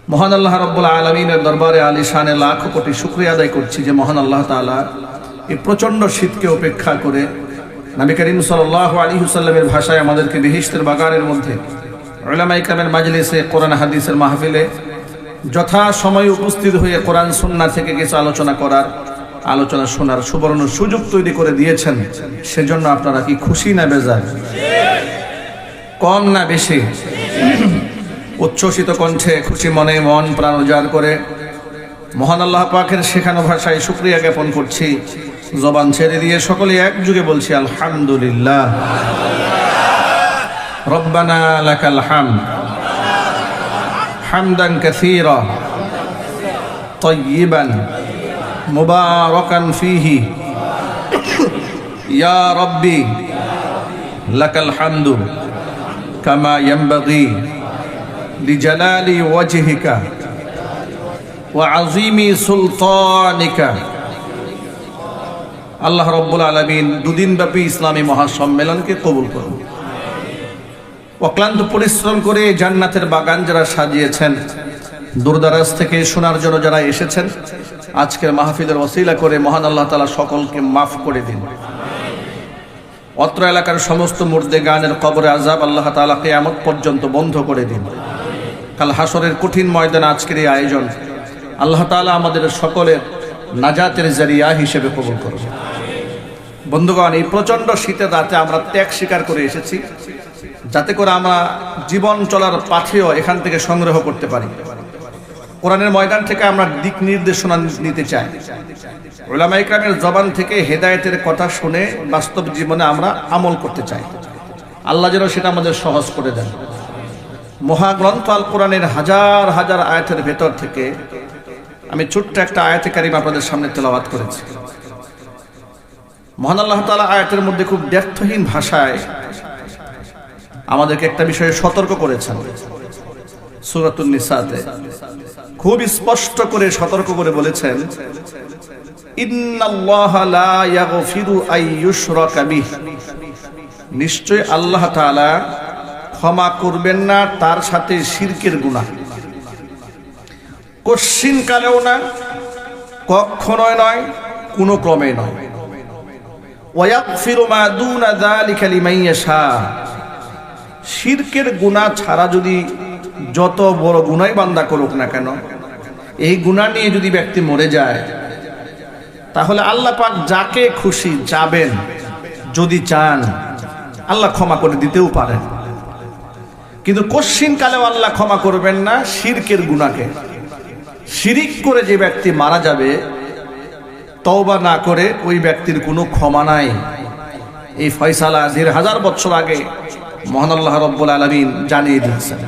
মহান আল্লাহ রাব্বুল আলামিনের দরবারে আলিশানে লাখ কোটি শুকরিয়া আদায় করছি যে মহান আল্লাহ তাআলা এই প্রচণ্ড শীতকে উপেক্ষা করে নবী করিম সাল্লাল্লাহু আলাইহি ওয়াসাল্লামের ভাষায় আমাদেরকে বেহেশতের বাগানের মধ্যে উলামায়ে কেরামের মাজলিসে কোরআন হাদিসের মাহফিলে যথা সময় উপস্থিত হয়ে কোরআন সুন্নাহ থেকে কিছু আলোচনা শোনার সুবর্ণ সুযোগ তৈরি করে দিয়েছেন। সেজন্য আপনারা কি খুশি না বেজার? কম না বেশি? উচ্ছ্বসিত কণ্ঠে খুশি মনে মন প্রাণ উজাড় করে মহান আল্লাহ পাকের শেখানো ভাষায় শুকরিয়া জ্ঞাপন করছি। জবান ছেড়ে দিয়ে সকলে একযোগে বলছি আলহামদুলিল্লাহ। রব্বানা লাকাল হামদ হামদান কাসীরা তাইয়িবান মুবারাকান ফীহি ইয়া রাব্বি লাকাল হামদু কামা ইয়ানবাগি লিজালালি ওয়াজহিকা ওয়া আযীমি সুলতানিকা। আল্লাহ রাব্বুল আলামিন দুদিনব্যাপী ইসলামী মহাসম্মেলনকে কবুল করুন। অক্লান্ত পরিশ্রম করে জান্নাতের বাগান যারা সাজিয়েছেন, দূরদারাজ থেকে শোনার জন্য যারা এসেছেন, আজকের মাহফিলের ওসিলা করে মহান আল্লাহ তাআলা সকলকে মাফ করে দিন। অত্র এলাকার সমস্ত মুর্দে গানের কবরে আযাব আল্লাহ তাআলা কিয়ামত পর্যন্ত বন্ধ করে দিন। কাল হাসরের কঠিন ময়দানে আজকের এই আয়োজন আল্লাহ তাআলা আমাদের সকলের নাজাতের জারিয়া হিসেবে কবুল করুন। বন্ধুগণ, এই প্রচণ্ড শীতের রাতে আমরা ত্যাগ স্বীকার করে এসেছি, যাতে করে আমরা জীবন চলার পাথেও এখান থেকে সংগ্রহ করতে পারি। কোরআনের ময়দান থেকে আমরা দিক নির্দেশনা নিতে চাই। উলামায়ে কেরামের জবান থেকে হেদায়েতের কথা শুনে বাস্তব জীবনে আমরা আমল করতে চাই। আল্লাহ যেন সেটা আমাদের সহজ করে দেন। মহাগ্রন্থ আল কোরআনের হাজার হাজার আয়াতের ভেতর থেকে আমি ছোট্ট একটা আয়াতে কারিমা আপনাদের সামনে তেলাওয়াত করেছি। মহান আল্লাহ তাআলা আয়াতের মধ্যে খুব দ্ব্যর্থহীন ভাষায় আমাদেরকে একটা বিষয়ে সতর্ক করেছেন। সূরাতুন নিসাতে খুব স্পষ্ট করে সতর্ক করে বলেছেন, ইন্নাল্লাহা লা ইয়াগফিরু আন ইউশরাকা বিহি, নিশ্চয় আল্লাহ তাআলা ক্ষমা করবেন না তার সাথে শিরকের গুনাহ। কশিন কালেও না, কখনোই নয়, কোনো ক্রমে নয়। ওয়া ইয়াগফিরু মা দুনা যালিকা লিমান ইয়াশা, শিরকের গুনাহ ছাড়া যদি যত বড় গুনাহই বান্দা করুক না কেন, এই গুনাহ নিয়ে যদি ব্যক্তি মরে যায়, তাহলে আল্লাহ পাক যাকে খুশি যাবেন, যদি চান আল্লাহ ক্ষমা করে দিতেও পারেন। কিন্তু কশিন কালেও আল্লাহ ক্ষমা করবেন না শিরকের গুনাহকে। শিরিক করে যে ব্যক্তি মারা যাবে, তওবা না করে, ওই ব্যক্তির কোনো ক্ষমা নাই। এই ফয়সালা ১৫০০ বছর আগে মহান আল্লাহ রাব্বুল আলামিন জানিয়ে দিয়েছেন।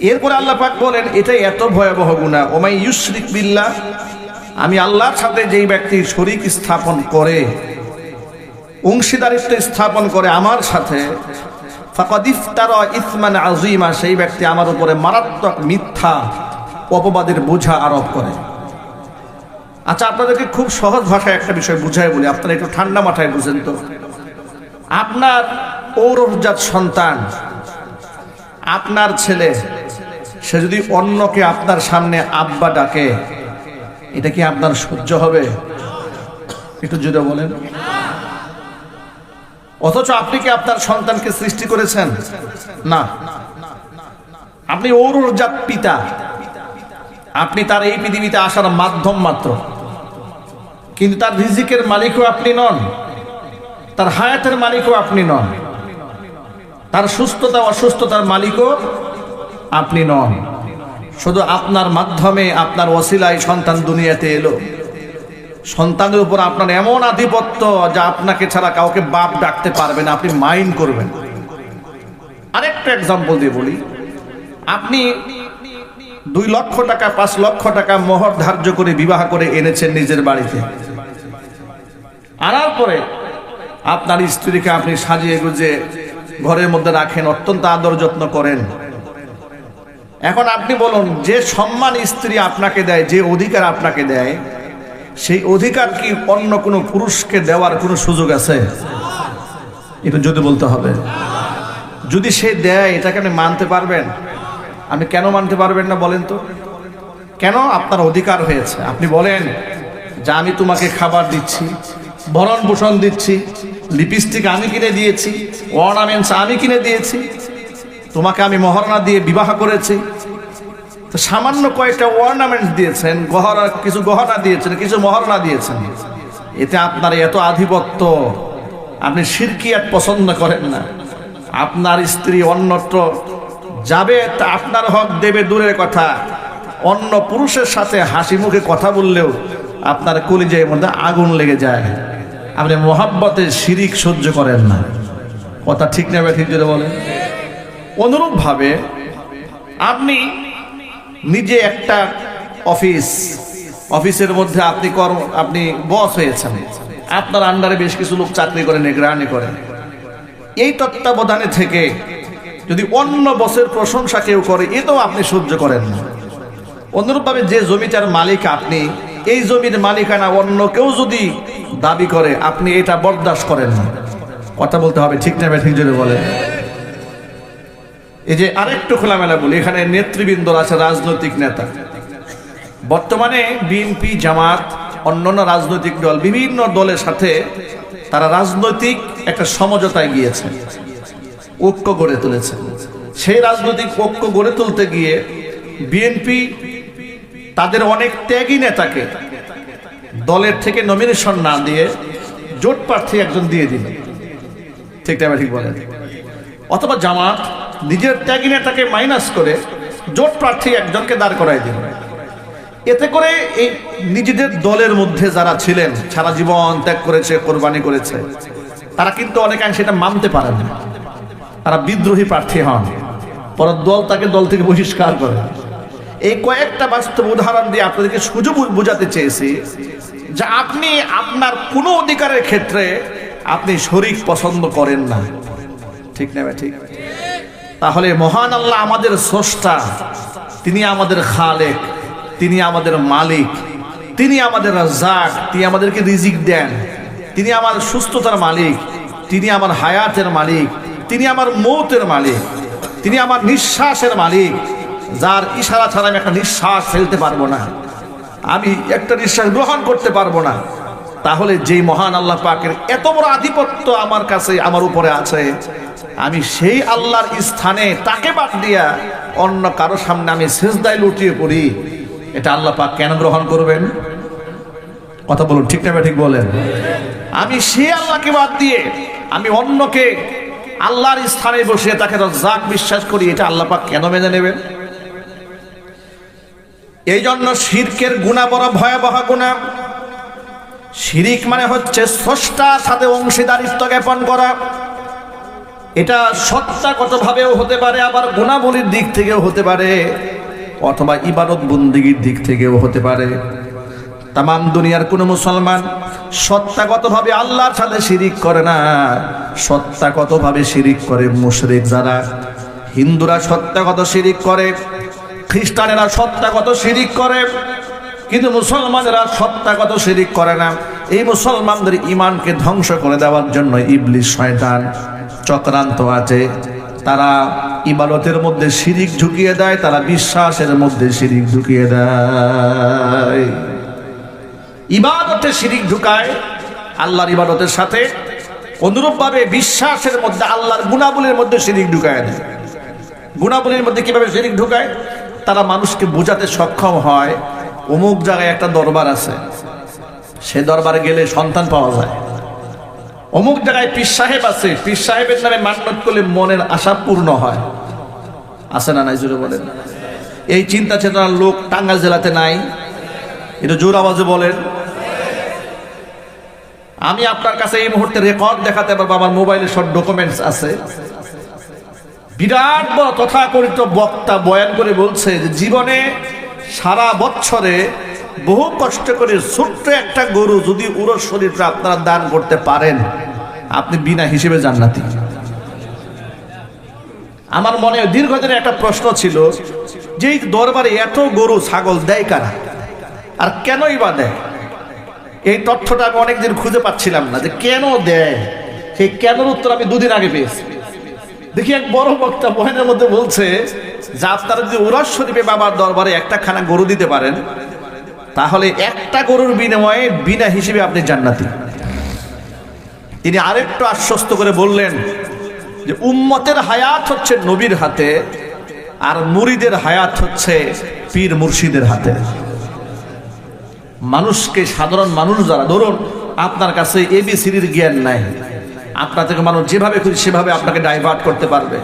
এরপরে আল্লাহ পাক বলেন, এটা এত ভয়াবহ গুনাহ, ওমাই ইউশরিক বিল্লাহ, আমি আল্লাহর সাথে যেই ব্যক্তি শরীক স্থাপন করে, অংশীদারিত্ব স্থাপন করে আমার সাথে, ফাকাদ ইফতারা ইসমান আযীমা, সেই ব্যক্তি আমার উপরে মারাত্মক মিথ্যা অপবাদের বোঝা আরোপ করে। আচ্ছা, আপনাদেরকে খুব সহজ ভাষায় একটা বিষয় বুঝাই বলি, আপনারা একটু ঠান্ডা মাথায় বুঝেন তো। আপনার ঔরজাত সন্তান, আপনার ছেলে, সে যদি অন্যকে আপনার সামনে আব্বা ডাকে, এটা কি আপনার সহ্য হবে? একটু জোরে বলেন। অথচ আপনি কি আপনার সন্তানকে সৃষ্টি করেছেন? না, আপনি ঔরজাত পিতা, আপনি তার এই পৃথিবীতে আসার মাধ্যম মাত্র। কিন্তু তার রিজিকের মালিকও আপনি নন, তার হায়াতের মালিকও আপনি নন, তার সুস্থতা অসুস্থতার মালিকও আপনি নন। শুধু আপনার মাধ্যমে, আপনার ওসিলায় সন্তান দুনিয়াতে এলো। সন্তানের উপর আপনার এমন আধিপত্য যা আপনাকে ছাড়া কাউকে বাপ ডাকতে পারবে না, আপনি মাইন্ড করবেন। আরেকটা এক্সাম্পল দিয়ে বলি, আপনি 2 লক্ষ টাকা 5 লক্ষ টাকা মোহর ধার্য করে বিবাহ করে এনেছেন নিজের বাড়িতে। আনার পরে আপনার স্ত্রীকে আপনি সাজিয়ে গুজে ঘরের মধ্যে রাখেন, অত্যন্ত আদর যত্ন করেন। এখন আপনি বলুন, যে সম্মান স্ত্রী আপনাকে দেয়, যে অধিকার আপনাকে দেয়, সেই অধিকার কি অন্য কোনো পুরুষকে দেওয়ার কোনো সুযোগ আছে? এটা যদি বলতে হবে। যদি সে দেয়, এটাকে আপনি মানতে পারবেন? আপনি কেন মানতে পারবেন না বলেন তো? কেন? আপনার অধিকার হয়েছে। আপনি বলেন যে আমি তোমাকে খাবার দিচ্ছি, ভরণ পোষণ দিচ্ছি, লিপস্টিক আমি কিনে দিয়েছি, অর্নামেন্টস আমি কিনে দিয়েছি, তোমাকে আমি মহারণা দিয়ে বিবাহ করেছি। তো সামান্য কয়েকটা অর্নামেন্টস দিয়েছেন, কিছু গহনা দিয়েছেন, কিছু মহারণা দিয়েছেন, এতে আপনার এত আধিপত্য। আপনি শিরকিয়াত পছন্দ করেন না, আপনার স্ত্রী অন্যত্র যাবে তা আপনার হক দেবে দূরের কথা, অন্য পুরুষের সাথে হাসি মুখে কথা বললেও আপনার কলিজার মধ্যে আগুন লেগে যায়। আপনি মোহাব্বতের শিরিক সহ্য করেন না। কথা ঠিক না ঠিক যদি বলেন? অনুরূপভাবে আপনি নিজে একটা অফিসের মধ্যে আপনি বস হয়েছেন, আপনার আন্ডারে বেশ কিছু লোক চাকরি করেন, নিগরানি করেন। এই তত্ত্বাবধানে থেকে যদি অন্য বসের প্রশংসা কেউ করে, এটাও আপনি সহ্য করেন না। অনুরূপভাবে যে জমিটার মালিক আপনি, এই জমির মালিকানা অন্য কেউ যদি দাবি করে, আপনি এটা বরদাস্ত করেন না। কথা বলতে হবে ঠিক না ঠিক যদি বলেন? এই যে আরেকটু খোলামেলা বলি, এখানে নেতৃবৃন্দ আছে, রাজনৈতিক নেতা। বর্তমানে বিএনপি, জামাত, অন্যান্য রাজনৈতিক দল, বিভিন্ন দলের সাথে তারা রাজনৈতিক একটা সমঝোতায় গিয়েছে, ঐক্য গড়ে তুলেছে। সেই রাজনৈতিক ঐক্য গড়ে তুলতে গিয়ে বিএনপি তাদের অনেক ত্যাগী নেতাকে দলের থেকে নমিনেশন না দিয়ে জোট প্রার্থী একজন দিয়ে দিল। ঠিক না ঠিক বলেন? অথবা জামাত নিজের ত্যাগী নেতাকে মাইনাস করে জোট প্রার্থী একজনকে দাঁড় করাই দিল। এতে করে এই নিজেদের দলের মধ্যে যারা ছিলেন, সারা জীবন ত্যাগ করেছে, কোরবানি করেছে, তারা কিন্তু অনেকাংশে এটা মানতে পারেন না। তারা বিদ্রোহী প্রার্থী হন, পরে দল তাকে দল থেকে বহিষ্কার করে। এই কয়েকটা বাস্তব উদাহরণ দিয়ে আপনাদেরকে সুযোগ বোঝাতে চেয়েছি যে আপনি আপনার কোনো অধিকারের ক্ষেত্রে আপনি শরীক পছন্দ করেন না। ঠিক না ঠিক? তাহলে মহান আল্লাহ আমাদের স্রষ্টা, তিনি আমাদের খালেক, তিনি আমাদের মালিক, তিনি আমাদের রাজ্জাক, তিনি আমাদেরকে রিজিক দেন, তিনি আমার সুস্থতার মালিক, তিনি আমার হায়াতের মালিক, তিনি আমার মৌতের মালিক, তিনি আমার নিঃশ্বাসের মালিক, যার ইশারা ছাড়া আমি একটা নিঃশ্বাস ফেলতে পারবো না, আমি একটা নিঃশ্বাস গ্রহণ করতে পারবো না। তাহলে যেই মহান আল্লাহ পাকের এত বড় আধিপত্য আমার কাছে, আমার উপরে আছে, আমি সেই আল্লাহর স্থানে তাকে বাদ দিয়া অন্য কারো সামনে আমি সিজদায় লুটিয়ে পড়ি, এটা আল্লাহ পাক কেন গ্রহণ করবেন? কথা বলুন ঠিক না ঠিক বলেন? আমি সেই আল্লাহকে বাদ দিয়ে আমি অন্যকে আল্লাহর স্থানে বসে তাকে রাজ্জাক বিশ্বাস করি, এটা আল্লাহ পাক কেন মেনে নেবেন? এই জন্য শিরকের গুনাহ বড় ভয়াবহ গুনাহ। শিরিক মানে হচ্ছে স্রষ্টার সাথে অংশীদারিত্ব জ্ঞাপন করা। এটা সত্তাগতভাবেও হতে পারে, আবার গুণাবলীর দিক থেকেও হতে পারে, অথবা ইবাদত বন্দেগীর দিক থেকেও হতে পারে। তামাম দুনিয়ার কোন মুসলমান সত্তাগতভাবে আল্লাহর সাথে শিরিক করে না, সত্তাগতভাবে শিরিক করে মুশরিক যারা। হিন্দুরা সত্তাগত শিরিক করে, খ্রিস্টানেরা সত্তাগত শিরিক করে, কিন্তু মুসলমানেরা সত্তাগত শিরিক করে না। এই মুসলমানদের ঈমানকে ধ্বংস করে দেওয়ার জন্য ইবলিস শয়তান চক্রান্ত আছে। তারা ইবাদতের মধ্যে শিরিক ঢুকিয়ে দেয়, তারা বিশ্বাসের মধ্যে শিরিক ঢুকিয়ে দেয়। ইবাদতে শিরিক ঢুকায় আল্লাহর ইবাদতের সাথে, অনুরূপভাবে বিশ্বাসের মধ্যে আল্লাহর গুণাবলীর মধ্যে শিরিক ঢুকায় দেয়। গুণাবলীর মধ্যে কিভাবে শিরিক ঢুকায়? তারা মানুষকে বোঝাতে সক্ষম হয় অমুক জায়গায় একটা দরবার আছে, সে দরবারে গেলে সন্তান পাওয়া যায়। অমুক জায়গায় পীর সাহেব আছে, পীর সাহেবের নামে মান্নত করলে মনের আশা পূর্ণ হয়। আছে না নাই জোরে বলেন? এই চিন্তা চেতনার লোক টাঙ্গাইল জেলাতে নাই? এটা জোর আওয়াজে বলেন। আমি আপনার কাছে এই মুহূর্তে রেকর্ড দেখাতে পারবো, আমার মোবাইলে সব ডকুমেন্টস আছে। বিরাট বড় তথাকথিত বক্তা বয়ান করে বলছে যে জীবনে সারা বছরে বহু কষ্ট করে ছোট্ট একটা গরু যদি উরস শরীরটা আপনারা দান করতে পারেন, আপনি বিনা হিসেবে জান্নাতি। আমার মনে দীর্ঘদিনের একটা প্রশ্ন ছিল যে এই দরবারে এত গরু ছাগল দেয় কারা, আর কেনই বা দেয়? এই তথ্যটা আমি অনেকদিন খুঁজে পাচ্ছিলাম না যে কেন দেয়। সেই কেনর উত্তর আমি দুদিন আগে পেয়েছি। দেখি এক বড় বক্তা বয়ানের মধ্যে বলছে যে আপনারা যদি উরস শরীফে বাবার দরবারে একটা খানা গরু দিতে পারেন, তাহলে একটা গরুর বিনিময়ে বিনা হিসেবে আপনি জান্নাতি। তিনি আরেকটু আশ্বস্ত করে বললেন যে উম্মতের হায়াত হচ্ছে নবীর হাতে, আর মুরিদের হায়াত হচ্ছে পীর মুর্শিদের হাতে। মানুষকে, সাধারণ মানুষ যারা, ধরুন আপনার কাছে এবিসিডির জ্ঞান নাই, আপনার থেকে মানুষ যেভাবে খুশি সেভাবে আপনাকে ডাইভার্ট করতে পারবে।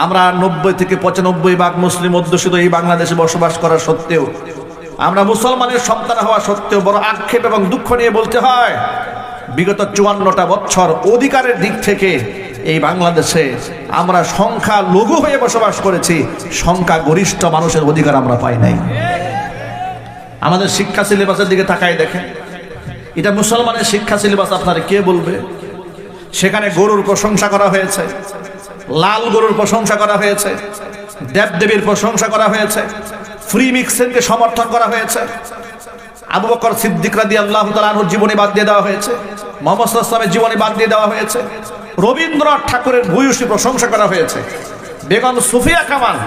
আমরা 90 থেকে 95% মুসলিম অধ্যুষিত এই বাংলাদেশে বসবাস করা সত্ত্বেও, আমরা মুসলমানের সন্তান হওয়া সত্ত্বেও বড় আক্ষেপ এবং দুঃখ নিয়ে বলতে হয়, বিগত 54টা বছর অধিকারের দিক থেকে এই বাংলাদেশে আমরা সংখ্যা লঘু হয়ে বসবাস করেছি, সংখ্যা গরিষ্ঠ মানুষের অধিকার আমরা পাই নাই। আমাদের শিক্ষা সিলেবাসের দিকে তাকায় দেখেন, এটা মুসলমানের শিক্ষা সিলেবাস আপনারা কে বলবে? সেখানে গরুর প্রশংসা করা হয়েছে, লাল গরুর প্রশংসা করা হয়েছে, দেবদেবীর প্রশংসা করা হয়েছে, ফ্রি মিক্সিংকে সমর্থন করা হয়েছে, আবু বকর সিদ্দিক রাদিয়াল্লাহু তাআলা আনহুর জীবনী বাদ দিয়ে দেওয়া হয়েছে, মুহাম্মদ সাল্লাল্লাহু আলাইহি ওয়াসাল্লামের জীবনী বাদ দিয়ে দেওয়া হয়েছে, রবীন্দ্রনাথ ঠাকুরের ভূয়সী প্রশংসা করা হয়েছে, বেগম সুফিয়া কামাল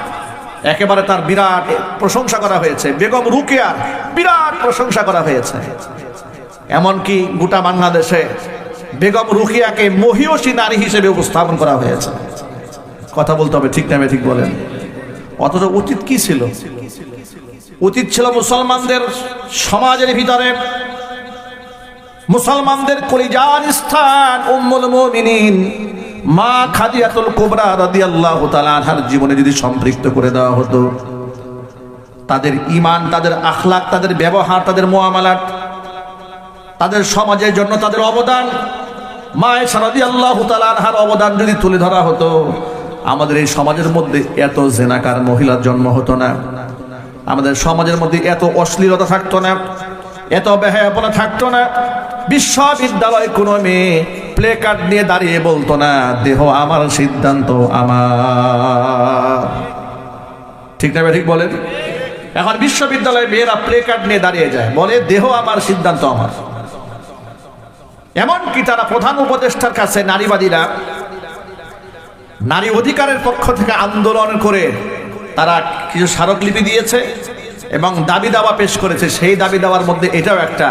একেবারে তার বিরাট প্রশংসা করা হয়েছে, বেগম রুকিয়ার বিরাট প্রশংসা করা হয়েছে। এমনকি গোটা বাংলাদেশে বেগম রুকিয়াকে মহিয়সী নারী হিসেবে উপস্থাপন করা হয়েছে। কথা বলতে হবে, ঠিক না ঠিক বলেন? অথচ উচিত কি ছিল? উচিত ছিল মুসলমানদের সমাজের ভিতরে, মুসলমানদের কলিজার স্থান উম্মুল মুমিনিন মা খাদিজাতুল কুবরা রাদিয়াল্লাহু তাআলা আনহার জীবনে যদি সম্পৃক্ত করে দেওয়া হতো, তাদের ঈমান, তাদের আখলাক, তাদের ব্যবহার, তাদের মুআমালাত, তাদের সমাজের জন্য তাদের অবদান, মা আয়েশা রাদিয়াল্লাহু তাআলা আনহার অবদান যদি তুলে ধরা হতো, আমাদের এই সমাজের মধ্যে এত জেনাকার মহিলার জন্ম হতো না, আমাদের সমাজের মধ্যে এত অশ্লীলতা থাকতো না, এত বেহায়াপনা থাকতো না। বিশ্ববিদ্যালয়ে কোনো মেয়ে প্লে কার্ড নিয়ে দাঁড়িয়ে বলতো না দেহ আমার, সিদ্ধান্ত আমার। ঠিক না ঠিক বলেন? এখন বিশ্ববিদ্যালয়ে মেয়েরা প্লে কার্ড নিয়ে দাঁড়িয়ে যায়, বলে দেহ আমার, সিদ্ধান্ত আমার। এমনকি তারা প্রধান উপদেষ্টার কাছে নারীবাদীরা নারী অধিকারের পক্ষ থেকে আন্দোলন করে তারা কিছু স্মারকলিপি দিয়েছে এবং দাবি দাওয়া পেশ করেছে। সেই দাবি দাওয়ার মধ্যে এটাও একটা,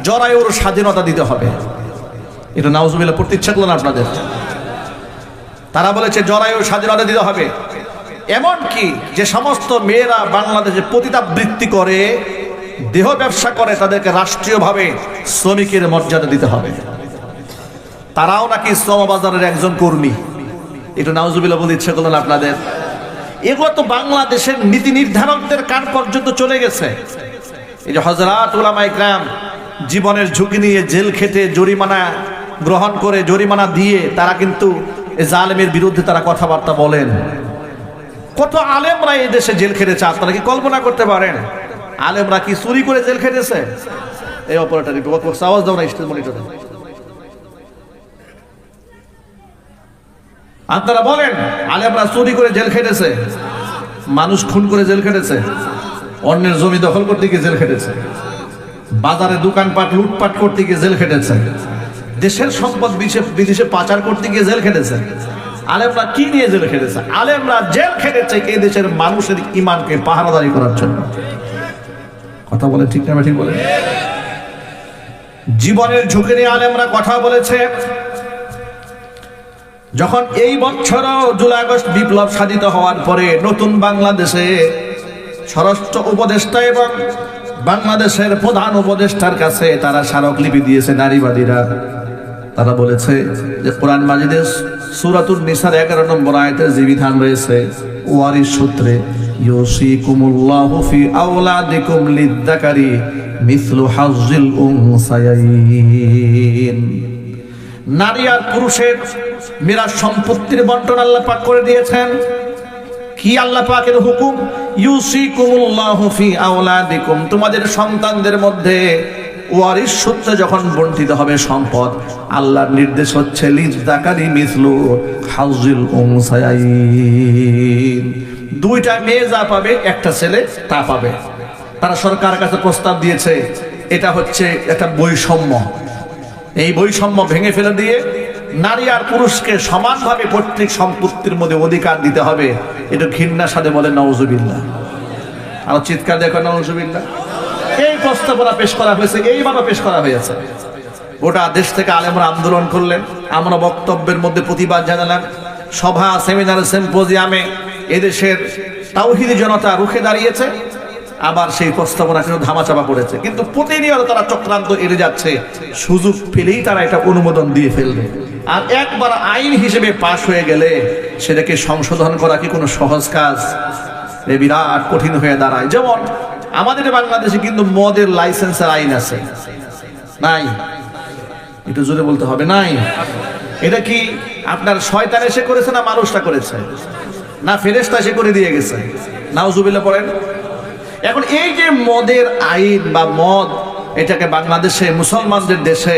জরায়ুর স্বাধীনতা দিতে হবে। এটা নাউজুবিল্লাহ পড়তে ইচ্ছা করলো না আপনাদের? তারা বলেছে জরায়ুর স্বাধীনতা দিতে হবে। এমনকি যে সমস্ত মেয়েরা বাংলাদেশে পতিতাবৃত্তি করে, দেহ ব্যবসা করে, তাদেরকে রাষ্ট্রীয়ভাবে শ্রমিকের মর্যাদা দিতে হবে। তারাও নাকি শ্রমবাজারের একজন কর্মী। এটা নাউজুবিল্লাহ বলতে ইচ্ছা করলো না আপনাদের? এগুলো তো বাংলাদেশের নীতি নির্ধারকদের কান পর্যন্ত চলে গেছে। এই যে হযরত উলামায়ে কেরাম জীবনের ঝুঁকি নিয়ে জেল খেটে জরিমানা গ্রহণ করে, জরিমানা দিয়ে তারা কিন্তু এই জালেমের বিরুদ্ধে তারা কথাবার্তা বলেন। কত আলেমরা এই দেশে জেল খেটেছে, আপনারা কি কল্পনা করতে পারেন? আলেমরা কি চুরি করে জেল খেটেছে? এই অপারেটর একটু আওয়াজ দাও না স্টেজ মনিটরে। আপনারা বলেন আলেমরা চুরি করে জেল খেটেছে, মানুষ খুন করে জেল খেটেছে, অন্যের জমি দখল করতে গিয়ে জেল খেটেছে, বাজারে দোকানপাট লুটপাট করতে গিয়ে জেল খেটেছে, দেশের সম্পদ বিদেশে পাচার করতে গিয়ে জেল খেটেছে। আলেমরা কি নিয়ে জেল খেটেছে? আলেমরা জেল খেটেছে এই দেশের মানুষের ঈমানকে পাহারাদারি করার জন্য। কথা বলে ঠিক না ঠিক বলে? জীবনের ঝুঁকি নিয়ে আলেমরা কথা বলেছে। যখন এই বছর জুলাই আগস্ট বিপ্লব সাধিত হওয়ার পরে নতুন বাংলাদেশে স্বরাষ্ট্র উপদেষ্টা এবং বাংলাদেশের প্রধান উপদেষ্টার কাছে তারা স্মারকলিপি দিয়েছে নারীবাদীরা। তারা বলেছে যে কোরআন মাজিদের সূরাতুন নিসার 11 নম্বর আয়াতের যে বিধান রয়েছে ওয়ারিস সূত্রে, ইউসিকুমুল্লাহু ফি আওলাদিকুম লিযযাকারি মিসলু হাজ্জিল উনসায়াইন, নারী আর পুরুষের মিরাস সম্পত্তির বন্টন আল্লাহ পাক করে দিয়েছেন। কি আল্লাহ পাকের হুকুম? ইউসিকুমুল্লাহু ফি আওলাদিকুম, তোমাদের সন্তানদের মধ্যে ওয়ারিস সূত্রে যখন বন্টিত হবে সম্পদ, আল্লাহর নির্দেশ হচ্ছে লিযযাকারি মিসলু হাজ্জিল উনসায়াইন, দুইটা মেয়ে যা পাবে একটা ছেলে তা পাবে। তারা সরকারের কাছে প্রস্তাব দিয়েছে, এটা হচ্ছে একটা বৈষম্য। এই বৈষম্য ভেঙে ফেলে দিয়ে নারী আর পুরুষকে সমানভাবে পৈতৃক সম্পত্তির মধ্যে অধিকার দিতে হবে, এটা ঘৃণার সাথে বলে নাউজুবিল্লাহ। আর চিৎকার দেখো নাউজুবিল্লাহ। এই প্রস্তাবনা পেশ করা হয়েছে, এইভাবে পেশ করা হয়েছে। গোটা দেশ থেকে আলেমরা আন্দোলন করলেন, আমরা বক্তব্যের মধ্যে প্রতিবাদ জানালাম, সভা সেমিনার সিম্পোজিয়ামে এদেশের তাওহীদি জনতা রুখে দাঁড়িয়েছে। আবার সেই প্রস্তাবনা কিন্তু ধামাচাপা পড়েছে, কিন্তু প্রতিনিয়ত তারা চক্রান্ত এড়ে যাচ্ছে, সুযোগ পেলেই তারা এটা অনুমোদন দিয়ে ফেলবে। আর একবার আইন হিসেবে পাশ হয়ে গেলে সেটাকে সংশোধন করা কি কোনো সহজ কাজ? বিরাট কঠিন হয়ে দাঁড়ায়। যেমন আমাদের বাংলাদেশে কিন্তু মদের লাইসেন্সের আইন আছে, নাই? একটু জোরে বলতে হবে, নাই? এটা কি আপনার শয়তান এসে করেছে না মানুষটা করেছে, না ফেরেশতা এসে করে দিয়ে গেছে? নাউজুবিল্লাহ পড়েন। এখন এই যে মদের আইন বা মদ, এটাকে বাংলাদেশে মুসলমানদের দেশে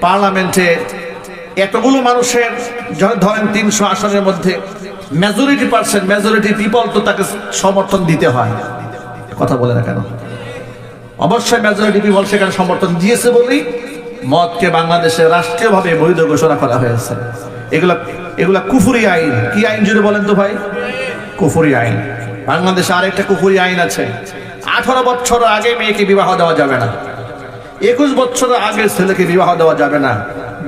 পার্লামেন্টে এতগুলো মানুষের ধরেন 300 আসনের মধ্যে মেজরিটি পিপল তো তাকে সমর্থন দিতে হয়। কথা বলে না কেন? অবশ্যই মেজরিটি পিপল সেখানে সমর্থন দিয়েছে বলেই মদকে বাংলাদেশে রাষ্ট্রীয়ভাবে বৈধ ঘোষণা করা হয়েছে। এগুলা কুফরি আইন। কি আইন জুড়ে বলেন তো ভাই? কুফরি আইন। বাংলাদেশে আরেকটা কুফরি আইন আছে, 18 বছর আগে মেয়েকে বিবাহ দেওয়া যাবে না, 21 বছর আগে ছেলেকে বিবাহ দেওয়া যাবে না।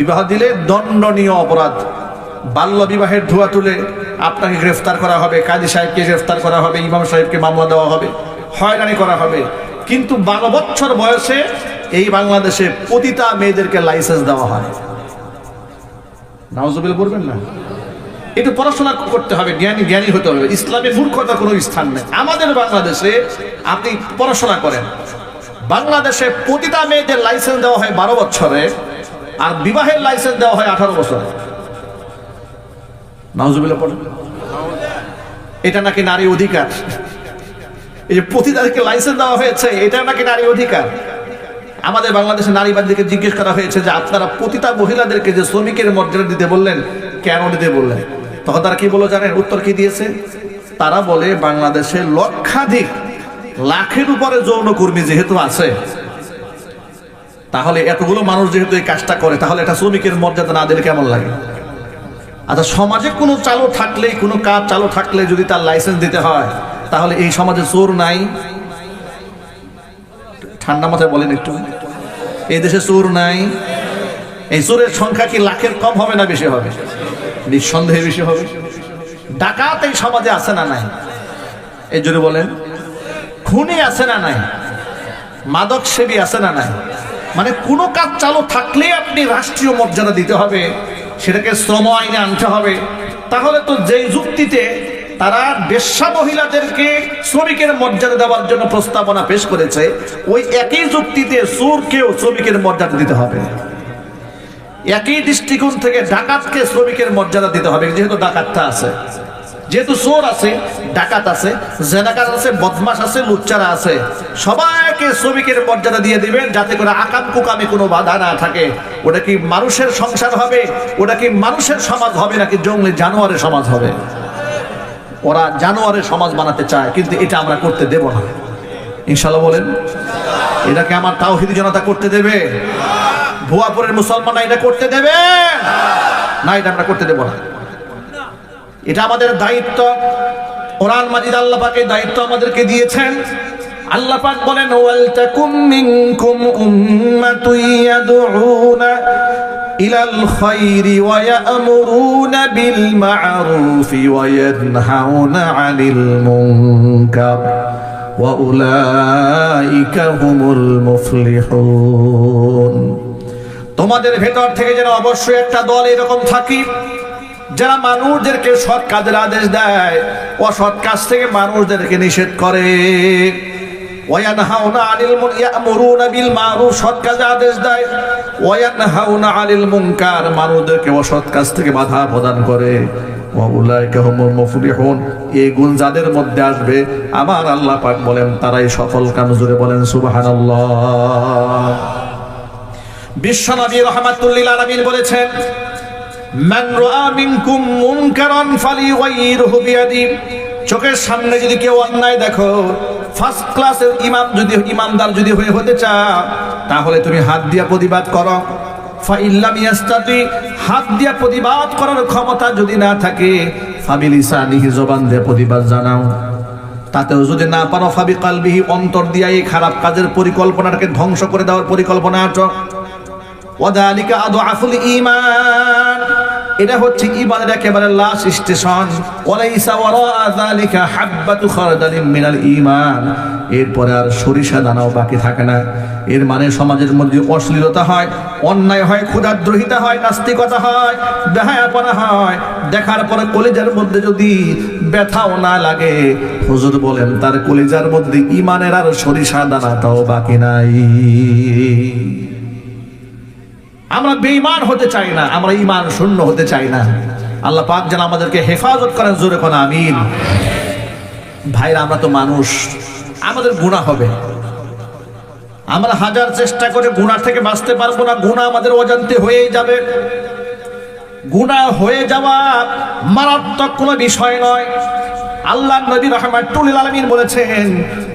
বিবাহ দিলে দণ্ডনীয় অপরাধ। বাল্য বিবাহের ধোঁয়া তুলে আপনাকে গ্রেফতার করা হবে, কাজী সাহেবকে গ্রেফতার করা হবে, ইমাম সাহেবকে মামলা দেওয়া হবে, হয়রানি করা হবে। কিন্তু 12 বছর বয়সে এই বাংলাদেশে পতিতা মেয়েদেরকে লাইসেন্স দেওয়া হয়। নাউজুবিল্লাহ বলবেন না? একটু পড়াশোনা করতে হবে, জ্ঞানী হতে হবে। ইসলামে মূর্খতার কোনো স্থান নেই। আমাদের বাংলাদেশে আপনি পড়াশোনা করেন, বাংলাদেশে পতিতা মেয়েদের লাইসেন্স দেওয়া হয় 12 বছরে, আর বিবাহের লাইসেন্স দেওয়া হয় 18 বছরে। নাউজুবিল্লাহ পড়েন। এটা নাকি নারী অধিকার? এই যে পতিতাদেরকে লাইসেন্স দেওয়া হয়েছে, এটা নাকি নারী অধিকার? আমাদের বাংলাদেশে নারীবাদীদেরকে জিজ্ঞেস করা হয়েছে যে আপনারা পতিতা মহিলাদেরকে যে শ্রমিকের মর্যাদা দিতে বললেন, কেন দিতে বললেন? তখন তারা কি বলে জানেন? উত্তর কি দিয়েছে? তারা বলে বাংলাদেশে লক্ষাধিক, লাখের উপরে যৌনকর্মী যেহেতু আছে, তাহলে এতগুলো মানুষ যেহেতু এই কাজটা করে, তাহলে এটা শ্রমিকের মর্যাদা না দিলে কেমন লাগে? আচ্ছা, সমাজে কোনো চালু থাকলে, কোনো কাজ চালু থাকলে যদি তার লাইসেন্স দিতে হয়, তাহলে এই সমাজে চোর নাই? ঠান্ডা মাথায় বলেন একটু, এই দেশে চোর নাই? এই চোরের সংখ্যা কি লাখের কম হবে না বেশি হবে? নিঃসন্দেহে বেশি হবে। ডাকাত এই সমাজে আছে না নাই? এই জন্য বলেন। খুনি আছে না নাই? মাদক সেবী আছে না নাই? মানে কোনো কাজ চালু থাকলে আপনি রাষ্ট্রীয় মর্যাদা দিতে হবে, সেটাকে শ্রম আইনে আনতে হবে। তাহলে তো যেই যুক্তিতে তারা বেশ্যা মহিলাদেরকে শ্রমিকের মর্যাদা দেওয়ার জন্য প্রস্তাবনা পেশ করেছে, ওই একই যুক্তিতে চোরকেও শ্রমিকের মর্যাদা দিতে হবে। একই দৃষ্টিকোণ থেকে ডাকাতকে শ্রমিকের মর্যাদা দিতে হবে, যেহেতু ডাকাতটা আছে, যেহেতু চোর আছে, ডাকাত আছে, জেনাকার আছে, বদমাশ আছে, লুচ্চারা আছে, সবাইকে শ্রমিকের মর্যাদা দিয়ে দিবেন, যাতে করে আকাম কুকামে কোনো বাধা না থাকে। ওটা কি মানুষের সংসার হবে? ওটা কি মানুষের সমাজ হবে, নাকি জঙ্গলি জানোয়ারের সমাজ হবে? ওরা জানোয়ারের সমাজ বানাতে চায়, কিন্তু এটা আমরা করতে দেব না, ইনশাআল্লাহ বলেন। এটাকে আমার তাওহীদি জনতা করতে দেবে? ভুয়াপুরের মুসলমানরা এটা করতে দেবে না? এটা আমরা করতে দেব না। এটা আমাদের দায়িত্ব। কোরআন মাজিদ আল্লাহ পাকের দায়িত্ব আমাদেরকে দিয়েছেন। আল্লাহ পাক বলেন, ওয়াল তাকুম মিনকুম উম্মাতুন ইয়াদউনা ইলাল খায়রি ওয়া ইয়া'মুরুনা বিল মা'রুফি ওয়া ইয়ানহাউনা আনিল মুনকার ওয়া উলাইকা হুমুল মুফলিহুন। তোমাদের ভেতর থেকে যেন অবশ্যই একটা দল এরকম থাকে, যারা মানুষদেরকে সৎ কাজের আদেশ দেয়, অসৎ কাজ থেকে মানুষদেরকে নিষেধ করে। ওয়ায়ানহাউনা আনিল ইয়া'মুরুনা বিল মা'রুফ, সৎ কাজে আদেশ দেয়। ওয়ায়ানহাউনা আনিল মুনকার, মানুষদেরকে অসৎ কাজ থেকে বাধা প্রদান করে। ওয়া উলাইকা হুমুল মুফলিহুন, এই গুণ যাদের মধ্যে আসবে, আমার আল্লাহ পাক বলেন তারাই সফল কাম। জোরে বলেন সুবহানাল্লাহ। বিশ্বনবী রাহমাতুল লিল আলামিন বলেছেন, মান রাআ মিনকুম মুনকারান ফালিয়ুগাইরহু বিয়াদি, চোখের সামনে যদি কেউ অন্যায় দেখো, ফার্স্ট ক্লাসের ইমামদার যদি হতে চাও, তাহলে তুমি হাত দিয়ে প্রতিবাদ করো। ফাইল্লাম ইয়াস্তাতি, হাত দিয়ে প্রতিবাদ করার ক্ষমতা যদি না থাকে, ফাবিলিসানিহি, জবান দিয়ে প্রতিবাদ জানাও। তাতেও যদি না পারো, ফাবিকালবিহি, অন্তর দিয়ে এই খারাপ কাজের পরিকল্পনাটাকে ধ্বংস করে দেওয়ার পরিকল্পনা আছো। ওয়াদালিকা আদআফুল ঈমান, এটা হচ্ছে ঈমানের একেবারে লাস্ট স্টেশন। ওয়ালাইসা ওয়ারা যালিকা হাব্বাতু খারদালিন মিনাল ঈমান, এরপরে আর সরিষা দানাও বাকি থাকে না। এর মানে সমাজের মধ্যে অশ্লীলতা হয়, অন্যায় হয়, ক্ষুধাদ্রোহিতা হয়, নাস্তিকতা হয়, বেহায়াপনা হয়, দেখার পরে কলিজার মধ্যে যদি ব্যথাও না লাগে, হুজুর বলেন তার কলিজার মধ্যে ঈমানের আর সরিষা দানাটাও বাকি নাই। আমরা বেঈমান হতে চাই না, আমরা ঈমান শূন্য হতে চাই না। আল্লাহ পাক যেন আমাদেরকে হেফাজত করেন, জোরে কোন আমিন। ভাইরা, আমরা তো মানুষ, আমাদের গুনাহ হবে। আমরা হাজার চেষ্টা করে গুনাহ থেকে বাঁচতে পারবো না, গুনাহ আমাদের অজান্তে হয়েই যাবে। গুনাহ হয়ে যাওয়া মারাত্মক কোনো বিষয় নয়। আল্লাহ নবী রাহমাতুল লিল আলামিন বলেছেন,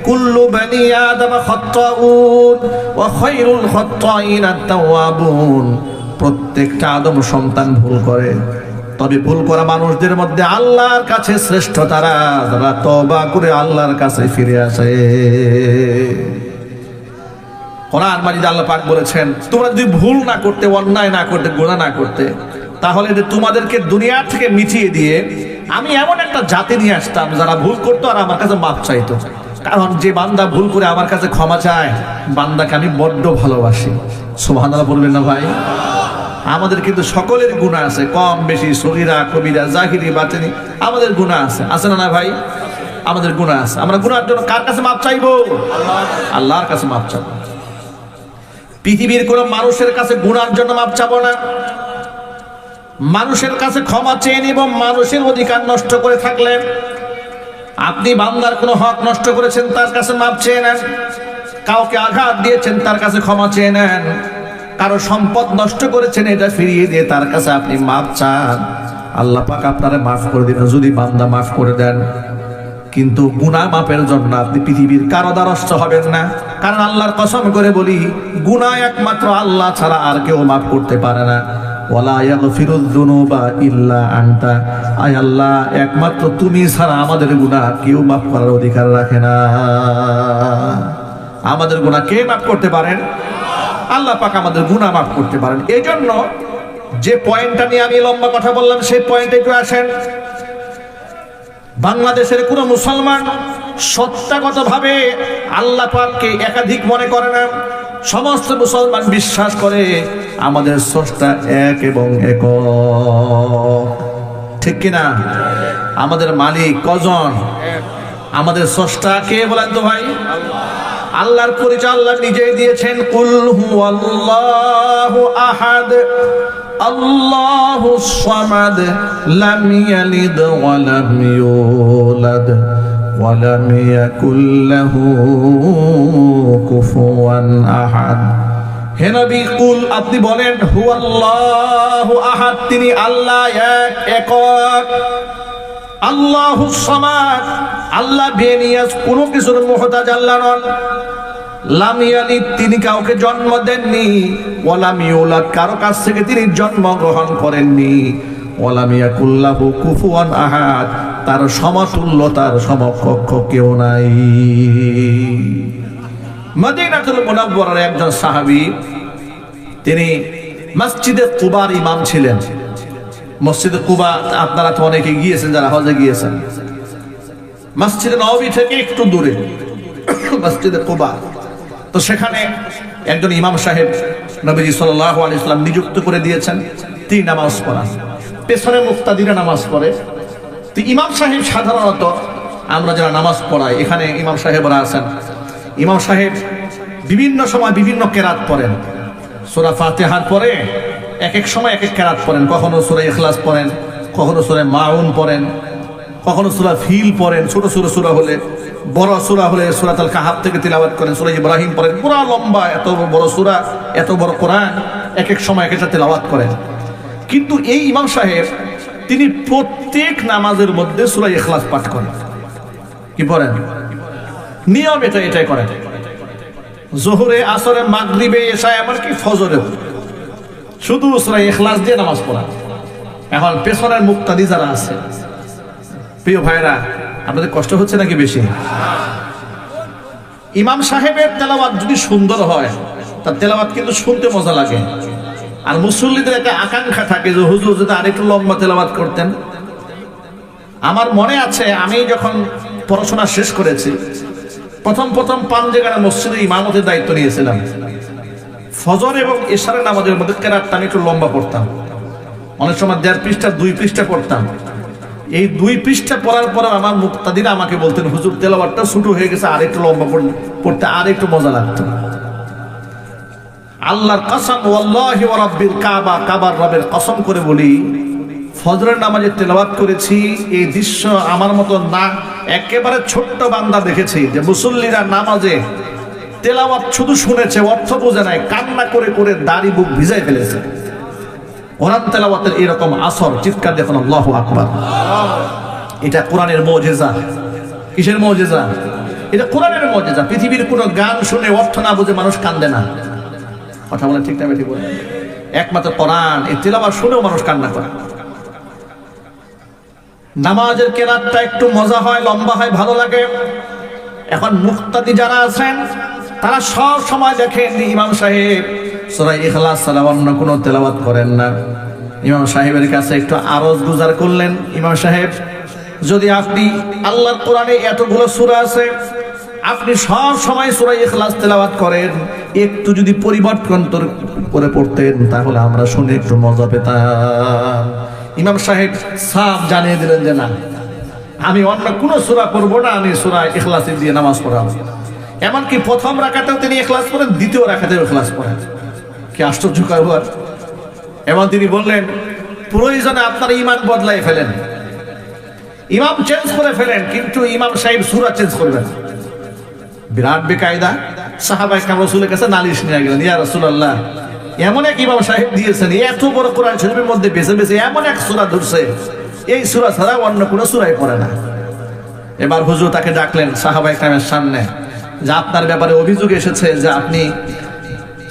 কুল্লু বানি আদম খাত্তাউন ওয়া খায়রুল খাত্তাইন আত-তাওয়াবুন, প্রত্যেকটা আদম সন্তান ভুল করে, তবে ভুল করা মানুষদের মধ্যে আল্লাহর কাছে শ্রেষ্ঠ তারা যারা তওবা করে আল্লাহর কাছে ফিরে আসে। কোরআন মাজিদে আল্লাহ পাক বলেছেন, তোমরা যদি ভুল না করতে, অন্যায় না করতে, গুনাহ না করতে, তাহলে তোমাদেরকে দুনিয়া থেকে মিটিয়ে দিয়ে আমি এমন একটা জাতি নিয়ে আসতাম যারা ভুল করতো আর আমার কাছে মাপ চাইতো। কারণ যে বান্দা ভুল করে আমার কাছে ক্ষমা চায়, বান্দাকে আমি বড্ড ভালোবাসি। সুবহানাল্লাহ বলবেন না ভাই? আমাদের কিন্তু সকলের গুনাহ আছে, কম বেশি, সগীরা কবিরা, জাহিরি বাতিনি, আমাদের গুনাহ আছে, আছে না ভাই? আমাদের গুনাহ আছে। আমরা গুনাহের জন্য কার কাছে মাপ চাইবো? আল্লাহর কাছে মাপ চাইবো। পৃথিবীর কোন মানুষের কাছে গুনাহের জন্য মাপ চাবো না। মানুষের কাছে ক্ষমা চেয়ে নিব মানুষের অধিকার নষ্ট করে থাকলে। আপনি বান্দার কোনো হক নষ্ট করেছেন, তার কাছে মাপ চেয়ে নেন। কাউকে আঘাত দিয়েছেন, তার কাছে ক্ষমা চেয়ে নেন। কারো সম্পদ নষ্ট করেছেন, এটা ফিরিয়ে দিয়ে তার কাছে আপনি মাপ চান। আল্লাহ পাক আপনারা মাফ করে দিবেন যদি বান্দা মাফ করে দেন। কিন্তু গুনাহ মাপের জন্য আপনি পৃথিবীর কারো দ্বারস্থ হবেন না। কারণ আল্লাহর কসম করে বলি, গুনাহ একমাত্র আল্লাহ ছাড়া আর কেউ মাফ করতে পারে না। ওয়ালা ইয়াগফিরুয যুনুবা ইল্লা আনতা, আয় আল্লাহ, একমাত্র তুমি ছাড়া আমাদের গুনাহ কেউ মাফ করার অধিকার রাখে না। আমাদের গুনাহ কে মাফ করতে পারেন? আল্লাহ পাক আমাদের গুনাহ মাফ করতে পারেন। এই জন্য যে পয়েন্টটা নিয়ে আমি লম্বা কথা বললাম, সেই পয়েন্টে একটু আসেন। বাংলাদেশের কোন মুসলমান সত্তাগতভাবে আল্লাহ পাককে একাধিক মনে করে না। সমস্ত মুসলমান বিশ্বাস করে আমাদের স্রষ্টা এক এবং একক, ঠিক কিনা? আমাদের মালিক কজন? আমাদের স্রষ্টা কে বলেন তো ভাই? আল্লাহর পরিচয় আল্লাহ নিজেই দিয়েছেন, কুল হুয়াল্লাহু আহাদ আল্লাহুস সামাদ লাম ইয়ালিদ ওয়া লাম ইউলাদ ওয়া লাম ইয়াকুল লাহু কুফুয়ান আহাদ। হে নবী, কুল, আপনি বলেন, হুয়াল্লাহু আহাদ, তিনি আল্লাহ এক, একক। আল্লাহুস সামাদ, আল্লাহ বেনিয়াজ, কোনো কিছুর মুহতাজ আল্লাহ নন। লাম ইয়ালিদ, তিনি কাউকে জন্ম দেননি। ওয়া লাম ইউলাদ, কারো কাছ থেকে তিনি জন্ম গ্রহণ করেননি। ওয়া লাম ইয়াকুল লাহু কুফুয়ান আহাদ, তার সমতুল্য, তার সমকক্ষ কেউ নাই। মদিনাতুল মুনাওয়ারার একজন সাহাবী, তিনি মসজিদে কুবার ইমাম ছিলেন। মসজিদে কুবা আপনারা তো অনেকে গিয়েছেন, যারা হজে গিয়েছেন। মসজিদে নববী থেকে একটু দূরে মসজিদে কুবা। তো সেখানে একজন ইমাম সাহেব নবীজি সাল্লাল্লাহু আলাইহি ওয়াসাল্লাম নিযুক্ত করে দিয়েছেন, তিনি নামাজ পড়ান। পেছনে মুক্তাদিরা নামাজ পড়ে। তো ইমাম সাহেব সাধারণত আমরা যারা নামাজ পড়াই, এখানে ইমাম সাহেবরা আছেন, ইমাম সাহেব বিভিন্ন সময় বিভিন্ন কেরাত পড়েন। সূরা ফাতিহার পরে এক এক সময় এক এক কেরাত পড়েন। কখনো সূরা ইখলাস পড়েন, কখনো সূরা মাউন পড়েন, কখনো সূরা ফিল পড়েন। ছোট ছোট সূরা হলে, বড় সূরা হলে সূরাতুল কাহফ থেকে তিলাওয়াত করেন, সূরা ইব্রাহিম পড়েন। পুরা লম্বা এত বড় সূরা, এত বড় কোরআন, এক এক সময় এক একটা তিলাওয়াত করেন। কিন্তু এই ইমাম সাহেব, তিনি প্রত্যেক নামাজের মধ্যে সূরা ইখলাস পাঠ করেন। কি পড়েন? নিয়ম এটাই করেন। যোহরে, আসরে, মাগরিবে, এশায়, এমনকি ফজরে শুধু সূরা ইখলাস দিয়ে নামাজ পড়া। এখন পেছনের মুক্তাদি যারা আছে, প্রিয় ভাইরা, আপনাদের কষ্ট হচ্ছে নাকি বেশি? ইমাম সাহেবের তেলাওয়াত যদি সুন্দর হয়, তার তেলাওয়াত কিন্তু শুনতে মজা লাগে। আর মুসল্লিদের একটা আকাঙ্ক্ষা থাকে যে হুজুর যদি আরেকটু লম্বা তেলাওয়াত করতেন। আমার মনে আছে আমি যখন পড়াশোনা শেষ করেছি, প্রথম পাঞ্জেগানা মসজিদে ইমামতের দায়িত্ব নিয়েছিলাম। ফজর এবং এশারের নামাজের মধ্যে কেরাতটা আমি একটু লম্বা পড়তাম, অনেক সময় 1.5 পৃষ্ঠা 2 পৃষ্ঠা পড়তাম। এই 2 পৃষ্ঠা পড়ার পর আমার মুক্তাদিরা আমাকে বলতেন, হুজুর তেলাওয়াতটা ছোট হয়ে গেছে, আরেকটু লম্বা পড়তে আরেকটু মজা লাগতো। আল্লাহর কসম, ওয়াল্লাহি ওয়া রাব্বিল কাবা, কাবার রবের কসম করে বলি, ফজরের নামাজে তেলাওয়াত করেছি, এই দৃশ্য আমার মতো না একেবারে ছোট্ট বান্দা দেখেছি যে মুসল্লিরা নামাজে তেলাওয়াত শুধু শুনেছে, অর্থ বোঝে নাই, কান্না করে করে দাড়ি বুক ভিজাই ফেলেছে। কোরআন তেলাওয়াতের এরকম আসর, চিৎকার দেখুন আল্লাহু আকবার। এটা কোরআনের মুজিজা। কিসের মুজিজা? এটা কোরআনের মুজিজা। পৃথিবীর কোনো গান শুনে অর্থ না বুঝে মানুষ কান্দে না। কথা বলে ঠিক না ঠিক বলে? একমাত্র কোরআন, এই তেলাওয়াত শুনেও মানুষ কান্না করে। নামাজের কেরাতটা একটু মজা হয়, লম্বা হয়, ভালো লাগে। এখন মুক্তাদি যারা আছেন তারা সব সময় দেখেন ইমাম সাহেব সূরা ইখলাস ছাড়া অন্য কোনো তেলাওয়াত করেন না। ইমাম সাহেবের কাছে একটু আরজ গুজার করলেন, ইমাম সাহেব যদি আপনি আল্লাহর কোরআনে এতগুলো সূরা আছে, আপনি সব সময় সূরা ইখলাস তেলাওয়াত করেন, একটু যদি পরিবর্তন করে পড়তেন তাহলে আমরা শুনে একটু মজা পেতাম। ইমাম সাহেব সাফ জানিয়ে দিলেন যে না, আমি অন্য কোনো সূরা পড়বো না, আমি সূরা ইখলাস দিয়ে নামাজ পড়াবো। এমনকি প্রথম রাকাতেও তিনি ইখলাস পড়েন, দ্বিতীয় রাকাতেও ইখলাস পড়েন। কি আশ্চর্য কারবার! এবং তিনি বললেন, প্রয়োজনে আপনার ইমান বদলাই ফেলেন, ইমাম চেঞ্জ করে ফেলেন, কিন্তু ইমাম সাহেব সূরা চেঞ্জ করবেন। বিরাট বেকায়দা। সাহাবায়ে কেরাম রাসূলের কাছে নালিশ নিয়ে গেলেন, ইয়া রাসূলুল্লাহ, এমন এক ইমাম সাহেব দিয়েছেন, এত বড় কোরআন শরীফের মধ্যে বেছে বেছে এমন এক সূরা ধরছে, এই সূরা ছাড়া অন্য কোনো সূরাই পড়ে না। এবার হুজুর তাকে ডাকলেন সাহাবায়ে কেরামের সামনে, যে আপনার ব্যাপারে অভিযোগ এসেছে যে আপনি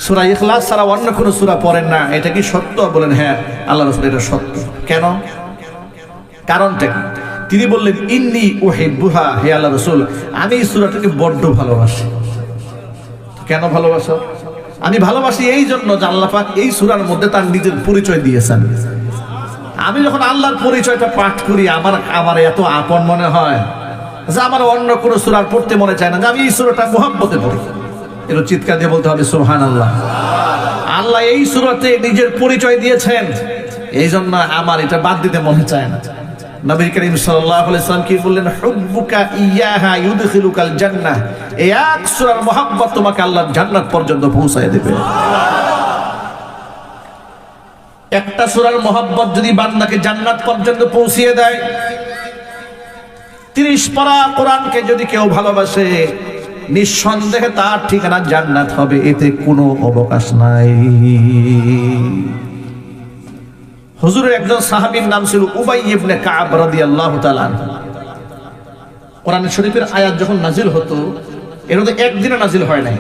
সূরা ইখলাস ছাড়া অন্য কোনো সূরা পড়েন না, এটা কি সত্য? বলেন হ্যাঁ আল্লাহ রাসূল, এটা সত্য। কেন? কারণটা কি? তিনি বললেন, ইন্নী উহিব্বুহা, হে আল্লাহ রাসূল, আমি এই সূরাটাকে বড্ড ভালোবাসি। কেন ভালোবাসো? আমি ভালোবাসি এই জন্য যে আল্লাহ পাক এই সূরার মধ্যে তার নিজের পরিচয় দিয়েছেন। আমি যখন আল্লাহর পরিচয়টা পাঠ করি, আমার এত আপন মনে হয় যে আমার অন্য কোনো সূরা পড়তে মনে চায় না, যে আমি এই সূরাটা মুহাব্বতে পড়ি। এর চিৎকার দিয়ে বলতে হবে সুবহানাল্লাহ। আল্লাহ এই সূরাতে নিজের পরিচয় দিয়েছেন, এই জন্য আমার এটা বাদ দিতে মনে চায় না। নবী করিম সাল্লাল্লাহু আলাইহি ওয়াসাল্লাম কি বললেন? হুব্বুকা ইয়াহা ইউদখিলুকাল জান্নাহ, এই এক সূরার মুহাব্বত তোমাকে আল্লাহর জান্নাত পর্যন্ত পৌঁছায় দেবে। একটা সূরার মুহাব্বত যদি বান্দাকে জান্নাত পর্যন্ত পৌঁছিয়ে দেয়, 30 পারা কোরআনকে যদি কেউ ভালোবাসে, নিঃসন্দেহে তার ঠিকানা জান্নাত হবে, এতে কোনো অবকাশ নাই। হুজুরের একজন সাহাবীর নাম ছিল উবাই ইবনে কাব রাদিয়াল্লাহু তাআলা আনহু। কোরআন শরীফের আয়াত যখন নাজিল হতো, এর মধ্যে একদিনে নাজিল হয় নাই।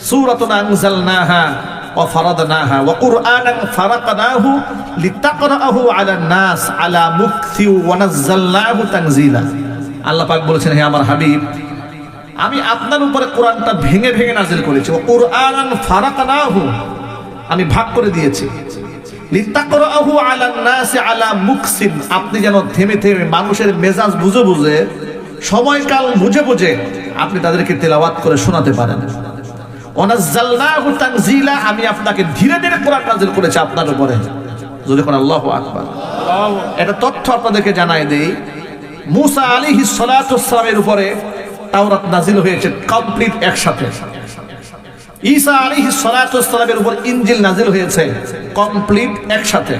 সূরাতুন আনজালনাহা ওয়া ফারাদনাহা ওয়া কুরআনান ফারাকনাহু লিতাকরাহু আলান নাস আলা মুকথি ওয়া নাযালনাহু তানজিলা। আল্লাহ পাক বলেছেন, হে আমার হাবিব, আমি আপনার উপরে কোরআনটা ভেঙে ভেঙে নাজিল করেছি। ওয়া কুরআনান ফারাকনাহু, আমি ভাগ করে দিয়েছি। লিতাকরাহু আলান নাস আলা মুকসিন, আপনি যেন থেমে থেমে মানুষের মেজাজ বুঝে বুঝে, সময়কাল বুঝে বুঝে আপনি তাদেরকে তেলাওয়াত করে শোনাতে পারেন। ওয়ানাজ্জালনাহু তানজিলা, আমি আপনাকে ধীরে ধীরে কোরআন নাযিল করেছি আপনার উপরে। যদি কোন আল্লাহু আকবার। এটা তথ্য আপনাদেরকে জানাই দেই, মুসা আলাইহিস সালাতু ওয়াস সালামের উপরে তাওরাত নাযিল হয়েছে কমপ্লিট একসাথে। ঈসা আলাইহিস সালাতু ওয়াস সালামের উপর ইনজিল নাযিল হয়েছে কমপ্লিট একসাথে।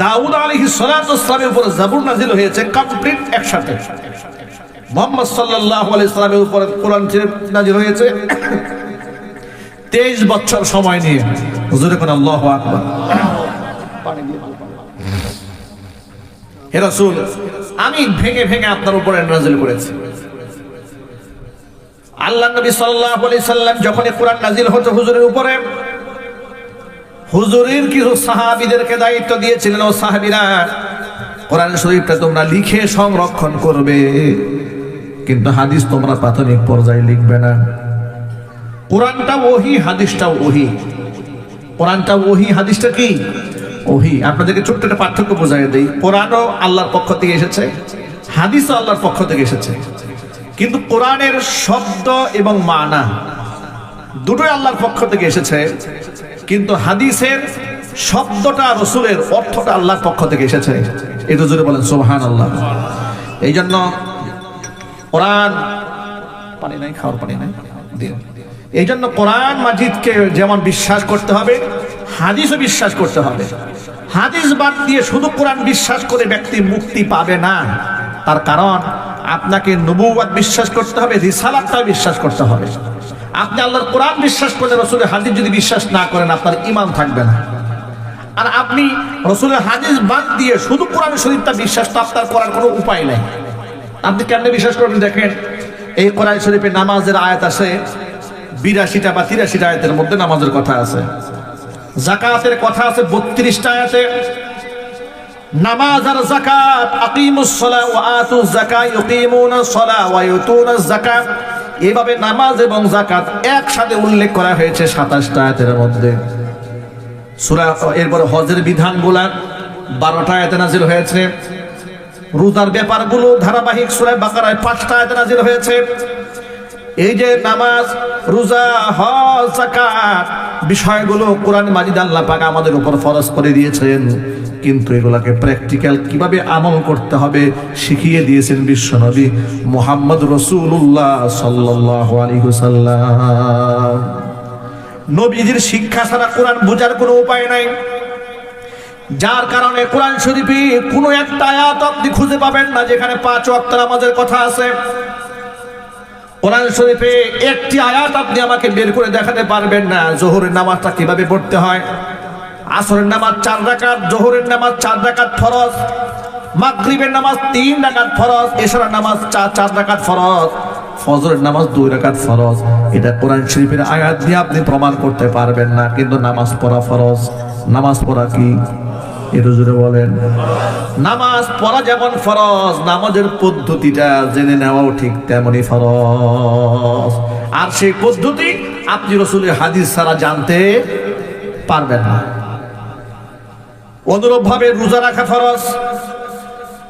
দাউদ আলাইহিস সালাতু ওয়াস সালামের উপর জাবুর নাযিল হয়েছে কমপ্লিট একসাথে। মুহাম্মদ সাল্লাল্লাহু আলাইহি সাল্লামের উপর কোরআন শরীফ নাযিল হয়েছে 23 বছর সময় নিয়ে। হুজুরে কোন আল্লাহু আকবার। হে রাসূল, আমি ভেঙে ভেঙে আপনার উপরে নাযিল করেছি। আল্লাহ নবী সাল্লাল্লাহু আলাইহি সাল্লাম যখন কোরআন নাযিল হতো হুজুরের উপরে, হুজুরের কিছু সাহাবীদেরকে দায়িত্ব দিয়েছিলেন, ও সাহাবীরা কোরআন শরীফটা তোমরা লিখে সংরক্ষণ করবে, কিন্তু হাদিস তোমরা প্রাথমিক পর্যায়ে লিখবে না। কোরআনটা ওহী, হাদিসটাও ওহী। কোরআনটা ওহী, হাদিসটা কি ওহী। আপনাদেরকে ছোট্ট একটা পার্থক্য বোঝাই দেই। কোরআনও আল্লাহর পক্ষ থেকে এসেছে, হাদিসও আল্লাহর পক্ষ থেকে এসেছে, কিন্তু কোরআনের শব্দ এবং মানা দুটোই আল্লাহর পক্ষ থেকে এসেছে, কিন্তু হাদিসের শব্দটা রাসূলের, অর্থটা আল্লাহর পক্ষ থেকে এসেছে। এটা জোরে বলেন সুবহানাল্লাহ। এই জন্য কোরআন, পানি নাই, খাওয়ার পানি নাই, এই জন্য কোরআন মাজিদকে যেমন বিশ্বাস করতে হবে, হাদিসও বিশ্বাস করতে হবে। হাদিস বাদ দিয়ে শুধু কোরআন বিশ্বাস করে ব্যক্তি মুক্তি পাবে না। তার কারণ আপনাকে নবুয়ত বিশ্বাস করতে হবে, রিসালাতটা বিশ্বাস করতে হবে। আপনি আল্লাহর কোরআন বিশ্বাস করলে রাসূলের হাদিস যদি বিশ্বাস না করেন, আপনার ঈমান থাকবে না। আর আপনি রাসূলের হাদিস বাদ দিয়ে শুধু কোরআন শরীফটা বিশ্বাস, তো আপনার করার কোনো উপায় নেই। আপনি কেমনে বিশ্বাস করবেন? দেখেন, এই কোরআন শরীফে নামাজের আয়াত আছে 82টা বা 83টা আয়াতের মধ্যে নামাজের কথা আছে। যাকাতের কথা আছে 32টা আয়াতে। নামাজ আর যাকাত, আকিমুস সালাহ ওয়া আতুজ যাকাত, ইউকিমুনাস সালাহ ওয়া ইউতুনাজ যাকাত, এইভাবে নামাজ এবং যাকাত একসাথে উল্লেখ করা হয়েছে 27টা আয়াতের মধ্যে। সূরা, এরপর হজের বিধানগুলো 12টা আয়াতে নাযিল হয়েছে। রোজার ব্যাপারগুলো ধারাবাহিক সূরা বাকারায় 5টা আয়াতে নাযিল হয়েছে। এই যে নামাজ, রোজা, হজ, যাকাত বিষয়গুলো কোরআন মাজিদ আল্লাহ পাক আমাদের উপর ফরজ করে দিয়েছেন, কিন্তু এগুলাকে প্র্যাকটিক্যাল কিভাবে আমল করতে হবে শিখিয়ে দিয়েছেন বিশ্বনবী মুহাম্মদ রাসূলুল্লাহ সাল্লাল্লাহু আলাইহি ওয়াসাল্লাম। নবীজির শিক্ষা ছাড়া কোরআন বোঝার কোনো উপায় নাই। যার কারণে কোরআন শরীফে কোনো একটা আয়াত আপনি খুঁজে পাবেন না যেখানে 5 ওয়াক্ত নামাজের কথা আছে। কোরআন শরীফে একটি আয়াত আপনি আমাকে বের করে দেখাতে পারবেন না যোহরের নামাজটা কিভাবে পড়তে হয়। আসরের নামাজ 4 রাকাত, যোহরের নামাজ 4 রাকাত ফরজ, মাগরিবের নামাজ 3 রাকাত ফরজ, এশারের নামাজ 4 রাকাত ফরজ, ফজরের নামাজ 2 রাকাত ফরজ। এটা কোরআন শরীফের আয়াত দিয়ে আপনি প্রমাণ করতে পারবেন না, কিন্তু নামাজ পড়া ফরজ। নামাজ পড়া কি? এটা জুড়ে বলেন। নামাজ পড়া যেমন ফরজ, নামাজের পদ্ধতিটা জেনে নেওয়াও ঠিক তেমনি ফরজ। আর সেই পদ্ধতি আপনি রাসূলের হাদিস ছাড়া জানতে পারবেন না। অনুরূপ ভাবে রোজা রাখা ফরজ,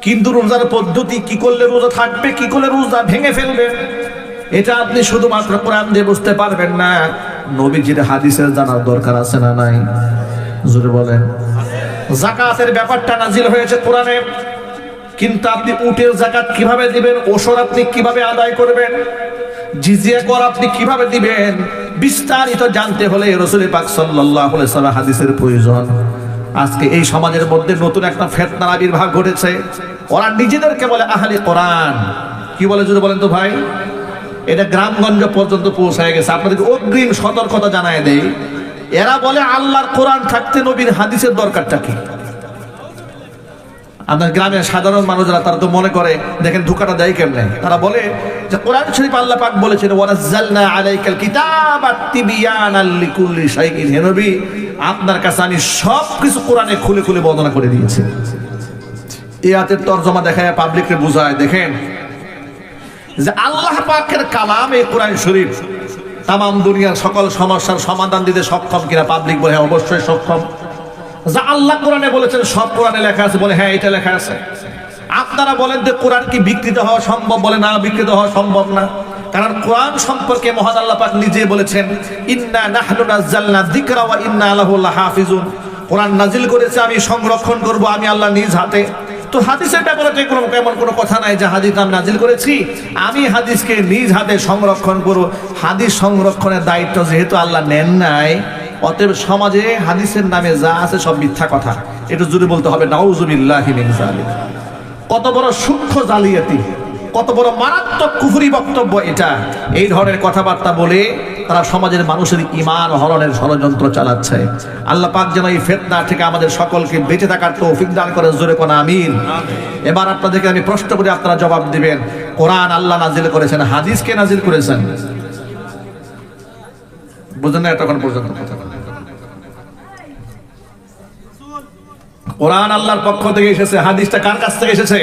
কিন্তু রোজার পদ্ধতি কি করলে রোজা থাকবে, কি করলে রোজা ভেঙে ফেলবে, এটা আপনি শুধুমাত্র কোরআন দিয়ে বুঝতে পারবেন না। নবীজির হাদিসের জানার দরকার আছে না নাই? জোরে বলেন। যাকাতের ব্যাপারটা নাজিল হয়েছে কোরআনে, কিন্তু আপনি উটের যাকাত কিভাবে দিবেন, ওশর আপনি কিভাবে আদায় করবেন, জিজিয়া কর আপনি কিভাবে দিবেন, বিস্তারিত জানতে হলে রাসূল পাক সাল্লাল্লাহু আলাইহি ওয়াসাল্লাম হাদিসের প্রয়োজন। আজকে এই সমাজের মধ্যে নতুন একটা ফিতনার আবির্ভাব ঘটেছে। ওরা নিজেদেরকে বলে আহলে কোরআন। কি বলে যদি বলেন তো ভাই? এটা গ্রামগঞ্জ পর্যন্ত পৌঁছায় গেছে। আপনাদেরকে অগ্রিম সতর্কতা জানায় দেই, এরা বলে আল্লাহর কোরআন থাকতে নবীর হাদিসের দরকারটা কি? আপনার গ্রামের সাধারণ মানুষরা তারা তো মনে করে, দেখেন ধোঁকাটা দেয় কেমনে, তারা বলে যে কোরআন শরীফ আল্লাহ পাক বলেছেন ওয়ানাজ্জালনা আলাইকাল কিতাবা তিবিয়ানাল লিকুল্লি শাইইন, হে নবী আপনার কাছে আমি সব কিছু কোরআনে খুলে খুলে বর্ণনা করে দিয়েছি। এই আয়াতের তরজমা দেখায় পাবলিককে বোঝায়, দেখেন যে আল্লাহ পাকের কালাম এই কোরআন শরীফ তামাম দুনিয়ার সকল সমস্যার সমাধান দিতে সক্ষম কিনা? পাবলিক বলে হ্যাঁ অবশ্যই সক্ষম। যা আল্লাহ কোরআনে বলেছেন সব কোরআনে লেখা আছে, বলে হ্যাঁ এটা লেখা আছে। আপনারা বলেন যে কোরআন কি বিকৃত হওয়া সম্ভব? বলে না, বিকৃত হওয়া সম্ভব না। কারণ কোরআন সম্পর্কে মহান আল্লাহ পাক নিজে বলেছেন ইন্না নাহনু নাযালনা যিকরা ওয়া ইন্না লাহু লাহাফিজুন। কোরআন নাজিল করেছে আমি সংরক্ষণ করব, আমি আল্লাহ নিজ হাতে। তো হাদিসের ব্যাপারে তো এমন কোনো কথা নাই যে হাদিস আমি নাজিল করেছি, আমি হাদিসকে নিজ হাতে সংরক্ষণ করব। হাদিস সংরক্ষণের দায়িত্ব যেহেতু আল্লাহ নেন নাই, অতএব সমাজে হাদিসের নামে যা আছে সব মিথ্যা কথা। এটা জুড়ে বলতে হবে নাউযুবিল্লাহি মিন যালিক। কত বড় সূক্ষ্ম জালিয়াতি, কত বড় মারাত্মক কুফরি বক্তব্য এটা। এই ধরনের কথাবার্তা বলে তারা সমাজের মানুষের ঈমান হরণের ষড়যন্ত্র চালাচ্ছে। আল্লাহ পাক যেন এই ফিতনা থেকে আমাদের সকলকে বেঁচে থাকার তৌফিক দান করেন, জোরে কোন আমিন। এবার আপনাদেরকে আমি প্রশ্ন করি, আপনারা জবাব দিবেন। কোরআন আল্লাহ নাজিল করেছেন, হাদিস কে নাজিল করেছেন? বুঝেন না এতক্ষণ পর্যন্ত? কোরআন আল্লাহর পক্ষ থেকে এসেছে, হাদিসটা কার কাছ থেকে এসেছে?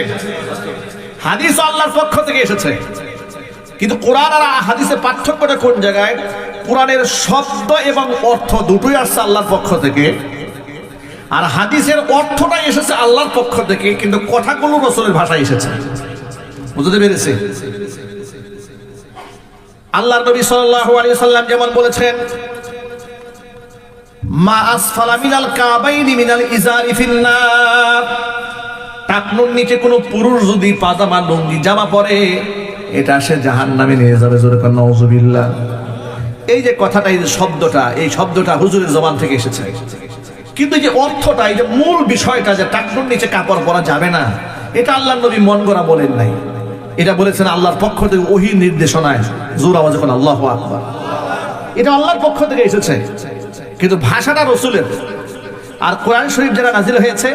হাদিস আল্লাহর পক্ষ থেকে এসেছে। কিন্তু কোরআন আর হাদিসের পার্থক্যটা কোন জায়গায়? কোরআনের শব্দ এবং অর্থ দুটোই আসছে আল্লাহর পক্ষ থেকে, আর হাদিসের অর্থটাই এসেছে আল্লাহর পক্ষ থেকে, কিন্তু কথাগুলো রাসূলের ভাষায় এসেছে। বুঝতে পেরেছে? আল্লাহর নবী সাল্লাল্লাহু আলাইহি ওয়াসাল্লাম যেমন বলেছেন, মা আসফালা মিনাল কাবাইনি মিনাল ইজারি ফিন্নার, টাকনুর নিচে কোনো পুরুষ যদি পাজামা লুঙ্গি জামা পরে, এটা সে জাহান্নামে নিয়ে যাবে। জোরে কান্না নাউযুবিল্লাহ। এই যে কথাটা, এই যে শব্দটা, এই শব্দটা হুজুরের জবান থেকে এসেছে, কিন্তু এই যে অর্থটা, এই যে মূল বিষয়টা যে টাকনুর নিচে কাপড় পরা যাবে না, এটা আল্লাহর নবী মন গড়া বলেন নাই। এটা বলেছেন আল্লাহর পক্ষ থেকে ওহী নির্দেশনায়। জোর আওয়াজে বলেন আল্লাহু আকবার। এটা আল্লাহর পক্ষ থেকে এসেছে, কিন্তু ভাষাটা রাসূলের। আর কোরআন শরীফ যেটা নাজিল হয়েছে,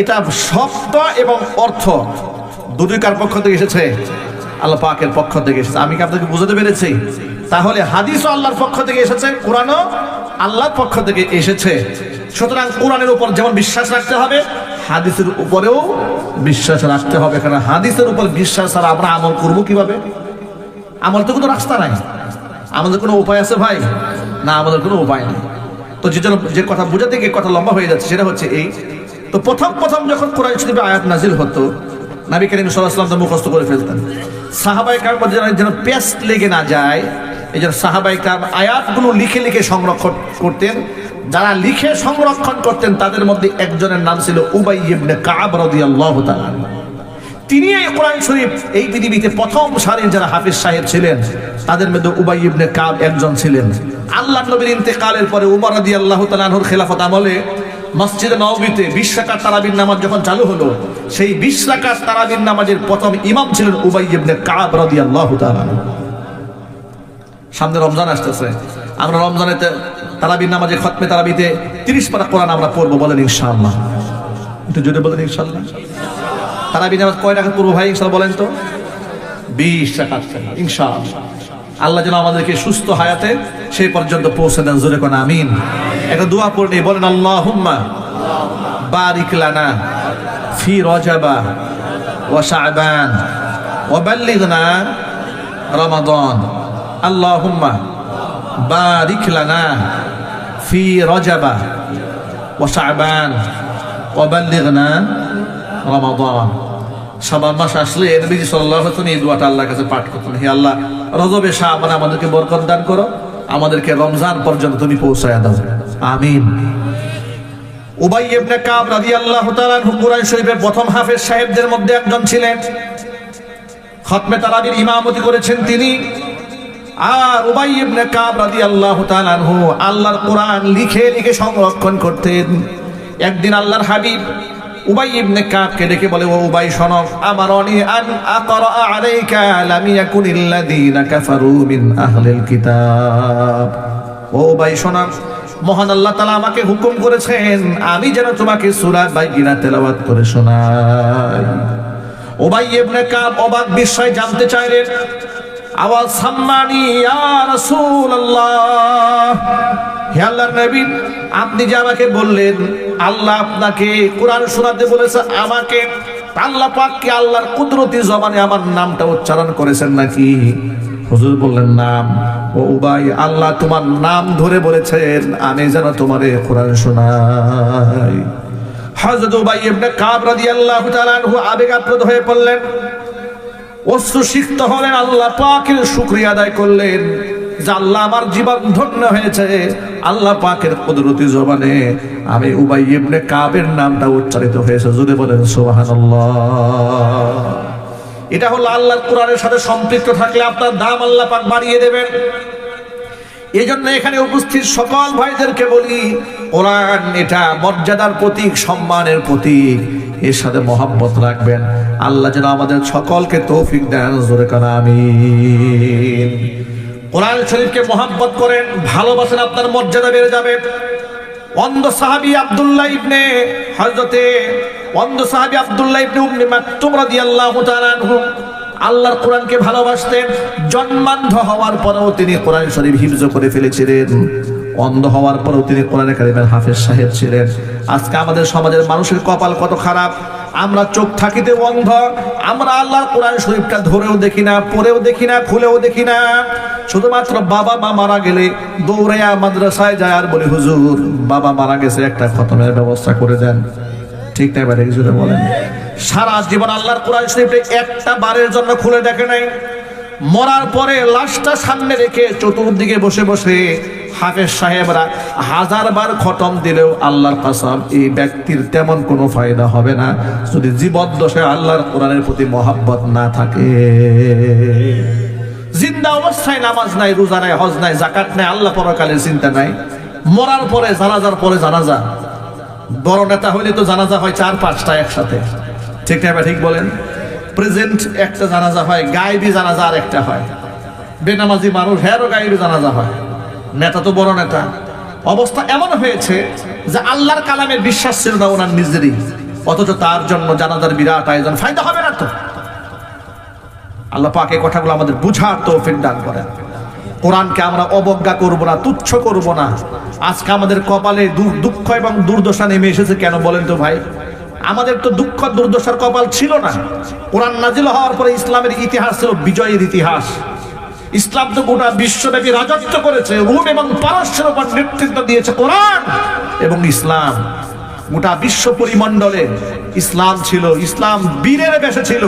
এটা শব্দ এবং অর্থ দুটোই কার পক্ষ থেকে এসেছে? আল্লাহ পাকের পক্ষ থেকে এসেছে। আমি কি আপনাকে বুঝাতে পেরেছি? তাহলে হাদিসও আল্লাহর পক্ষ থেকে এসেছে, কোরআনও আল্লাহর পক্ষ থেকে এসেছে। সুতরাং কোরআনের উপর যেমন বিশ্বাস রাখতে হবে, হাদিসের উপরেও বিশ্বাস রাখতে হবে। কারণ হাদিসের উপর বিশ্বাস ছাড়া আমরা আমল করবো কিভাবে? আমল তো কোনো রাস্তা নাই, আমাদের কোনো উপায় আছে ভাই? না, আমাদের কোনো উপায় নেই। তো যে কথা বোঝাতে গিয়ে কথা লম্বা হয়ে যাচ্ছে, সেটা হচ্ছে এই। তো প্রথম যখন কোরআন শরীফে আয়াত নাজিল হতো, নবী করিম সাল্লাল্লাহু আলাইহি ওয়াসাল্লাম মুখস্থ করে ফেলতেন। সাহাবায়ে কেরাম যেন পেস্ট লেগে না যায়, এই জন্য সাহাবায়ে কেরাম আয়াতগুলো লিখে লিখে সংরক্ষণ করতেন। যারা লিখে সংরক্ষণ করতেন তাদের মধ্যে একজনের নাম ছিল উবাই ইবনে কাব রাদিয়াল্লাহু তাআলা। তিনি এই কোরআন শরীফ, এই পৃথিবীতে প্রথম সারির যারা হাফেজ সাহেব ছিলেন, তাদের মধ্যে উবাই ইবনে কাব একজন ছিলেন। আল্লাহর নবীর ইন্তেকালের পরে উমর রাদিয়াল্লাহু তাআলা আনহুর খেলাফত আমলে মসজিদে নববীতে 20 রাকাত তারাবির নামাজ যখন চালু হলো, সেই 20 রাকাত তারাবির নামাজের প্রথম ইমাম ছিলেন উবাই ইবনে কাব রাদিয়াল্লাহু তাআলা। সামনে রমজান আসতেছে, আমরা রমজানেতে তারাবির নামাজে খতমে তারাবিতে 30 পারা কোরআন আমরা পড়বো, বলেন ইনশাআল্লাহ। একটু জোরে বলেন ইনশাআল্লাহ। তারাবির নামাজ কয় রাকাত পড়বো ভাই ইনশাআল্লাহ বলেন তো? 20 রাকাত ইনশাআল্লাহ। আল্লাহ যেন আমাদেরকে সুস্থ হায়াতে সেই পর্যন্ত পৌঁছে দেন। জোরে কোন আমিন। একটা দোয়া পড়ে বলেন, আল্লাহুম্মা বারিক লানা ফি রজবা ওয়া শাবান ওয়া বাল্লিগনা রমাদান। আল্লাহুম্মা বারিক লানা ফি রজবা ওয়া শাবান ওয়া বাল্লিগনা রমাদান। শাবান মাস আসলে নবী সাল্লাল্লাহু আলাইহি ওয়াসাল্লাম এই দোয়াটা আল্লাহর কাছে পাঠ করতেন, হে আল্লাহ, রজবে শাবানে আমাদেরকে বরকত দান করো, আমাদেরকে রমজান পর্যন্ত তুমি পৌঁছায়া দাও, আমিন। উবাই ইবনে কাব রাদিয়াল্লাহু তাআলা আনহু কুরআন শরীফের প্রথম হাফেজ সাহেবদের মধ্যে একজন ছিলেন। খতমে তারাবির ইমামতি করেছেন তিনি। আর উবাই ইবনে কাব রাদিয়াল্লাহু তাআলা আনহু আল্লাহর কোরআন লিখে লিখে সংরক্ষণ করতেন। একদিন আল্লাহর হাবিব উবাই ইবনে কাবকে ডেকে বলে, ও উবাই শোনো, আমারনি আন আকরা আলাইকা লাম ইয়াকুনিল্লাযীনা কাফারু মিন আহলিল কিতাব। ও উবাই শোনো, মহান আল্লাহ তাআলা আমাকে হুকুম করেছেন আমি যেন তোমাকে সূরা বাইয়িনা তেলাওয়াত করে শোনাই। উবাই ইবনে কাব অবাক বিস্ময়ে জানতে চাইলেন, আওয়াজ সাম্মানি ইয়া রাসূলুল্লাহ, হে আল্লাহর নবী, আপনি যে আমাকে বললেন আল্লাহ আপনাকে কোরআন শোনাতে বলেছে, আমাকে আল্লাহ পাক কি আল্লাহর কুদরতি জবানে আমার নামটা উচ্চারণ করেছেন নাকি? হুজুর বললেন, নাম। ও উবাই, আল্লাহ তোমার নাম ধরে বলেছেন আমি যেন তোমারে কোরআন শোনাই। হযরত উবাই ইবনে কাব রাদিয়াল্লাহু তাআলা আনহু আবেগাপ্লুত হয়ে পড়লেন, অশ্রুসিক্ত হলেন, আল্লাহ পাকের শুকরিয়া আদায় করলেন যে আল্লাহ আমার জীবন ধন্য হয়েছে, আল্লাহ পাকের কুদরতি জবানে আমি উবাই ইবনে কাবের নামটা উচ্চারিত হয়েছে। জোরে বলেন সুবহানাল্লাহ। এটা হলো আল্লাহর কোরআনের সাথে সম্পৃক্ত থাকলে আপনার দাম আল্লাহ পাক বাড়িয়ে দেবেন। এই জন্য এখানে উপস্থিত সকল ভাইদেরকে বলি, কোরআন এটা মর্যাদার প্রতীক, সম্মানের প্রতীক, এর সাথে মহব্বত রাখবেন। আল্লাহ যেন আমাদের সকলকে তৌফিক দেন। জোরে কান আমিন। কোরআন শরীফকে মহব্বত করেন, ভালোবাসেন, আপনার মর্যাদা বেড়ে যাবে। অন্ধ সাহাবী আব্দুল্লাহ ইবনে উম্মে মাকতুম রাদিয়াল্লাহু তাআলা আনহু আল্লাহর কোরআনকে ভালোবাসতেন। জন্মান্ধ হওয়ার পরেও তিনি কোরআন শরীফ হিফজ করে ফেলেছিলেন। অন্ধ হওয়ার পরেও তিনি কোরআনে কারিমের হাফেজ সাহেব ছিলেন। আজকে আমাদের সমাজের মানুষের কপাল কত খারাপ, আমরা চোখ থাকিতে অন্ধ, আমরা আল্লাহর কোরআন শরীফটা ধরেও দেখি না, পড়েও দেখি না, খুলেও দেখি না। শুধুমাত্র বাবা মা মারা গেলে দৌড়াইয়া মাদ্রাসায় যায় আর বলি, হুজুর বাবা মারা গেছে, একটা খতমের ব্যবস্থা করে দেন। ঠিক না এবারে কিছু বলেন? সারা জীবন আল্লাহর কোরআন শরীফটা একটা বারের জন্য খুলে দেখে নাই। মরার পরে লাশটা সামনে রেখে চতুর্দিকে বসে বসে হাফেজ সাহেবরা 1000 বার খতম দিলেও আল্লাহর কসম এই ব্যক্তির তেমন কোনো ফায়দা হবে না যদি জীবদ্দশায় আল্লাহর কোরআনের প্রতি মহব্বত না থাকে। জিন্দা অবস্থায় নামাজ নাই, রোজা নাই, হজ নাই, যাকাত নাই, আল্লাহ পরকালের চিন্তা নাই। মরার পরে জানাজার পরে জানাজা, বড় নেতা হইলে তো জানাজা হয় 4-5টা একসাথে। ঠিক না? ঠিক বলেন? প্রেজেন্ট একটা জানাজা হয়, গায়েবী জানাজা আর একটা হয়। বেনামাজি মানুষ হেরও গায়েবী জানাজা হয়। নেতা তো বড় নেতা। অবস্থা এমন হয়েছে যে আল্লাহর কালামে বিশ্বাস ছিল না ওনার নিজেরই, অথচ তার জন্য জানাজার বিরাট আয়োজন। ফায়দা হবে না তো? আল্লাহ পাক এই কথাগুলো আমাদের বুঝার তৌফিক দান করেন। কোরআনকে আমরা অবজ্ঞা করব না, তুচ্ছ করব না। আজকে আমাদের কপালে দুঃখ এবং দুর্দশা নেমে এসেছে কেন বলেন তো ভাই? আমাদের তো দুঃখ দুর্দশার কপাল ছিল না। কোরআন নাজিল হওয়ার পরে ইসলামের ইতিহাস ছিল বিজয়ের ইতিহাস। ইসলাম তো গোটা বিশ্বব্যাপী রাজত্ব করেছে, রোম এবং পারস্যের উপর নেতৃত্ব দিয়েছে কোরআন এবং ইসলাম। গোটা বিশ্ব পরিমণ্ডলে ইসলাম ছিল, ইসলাম বীরের বেশে ছিল।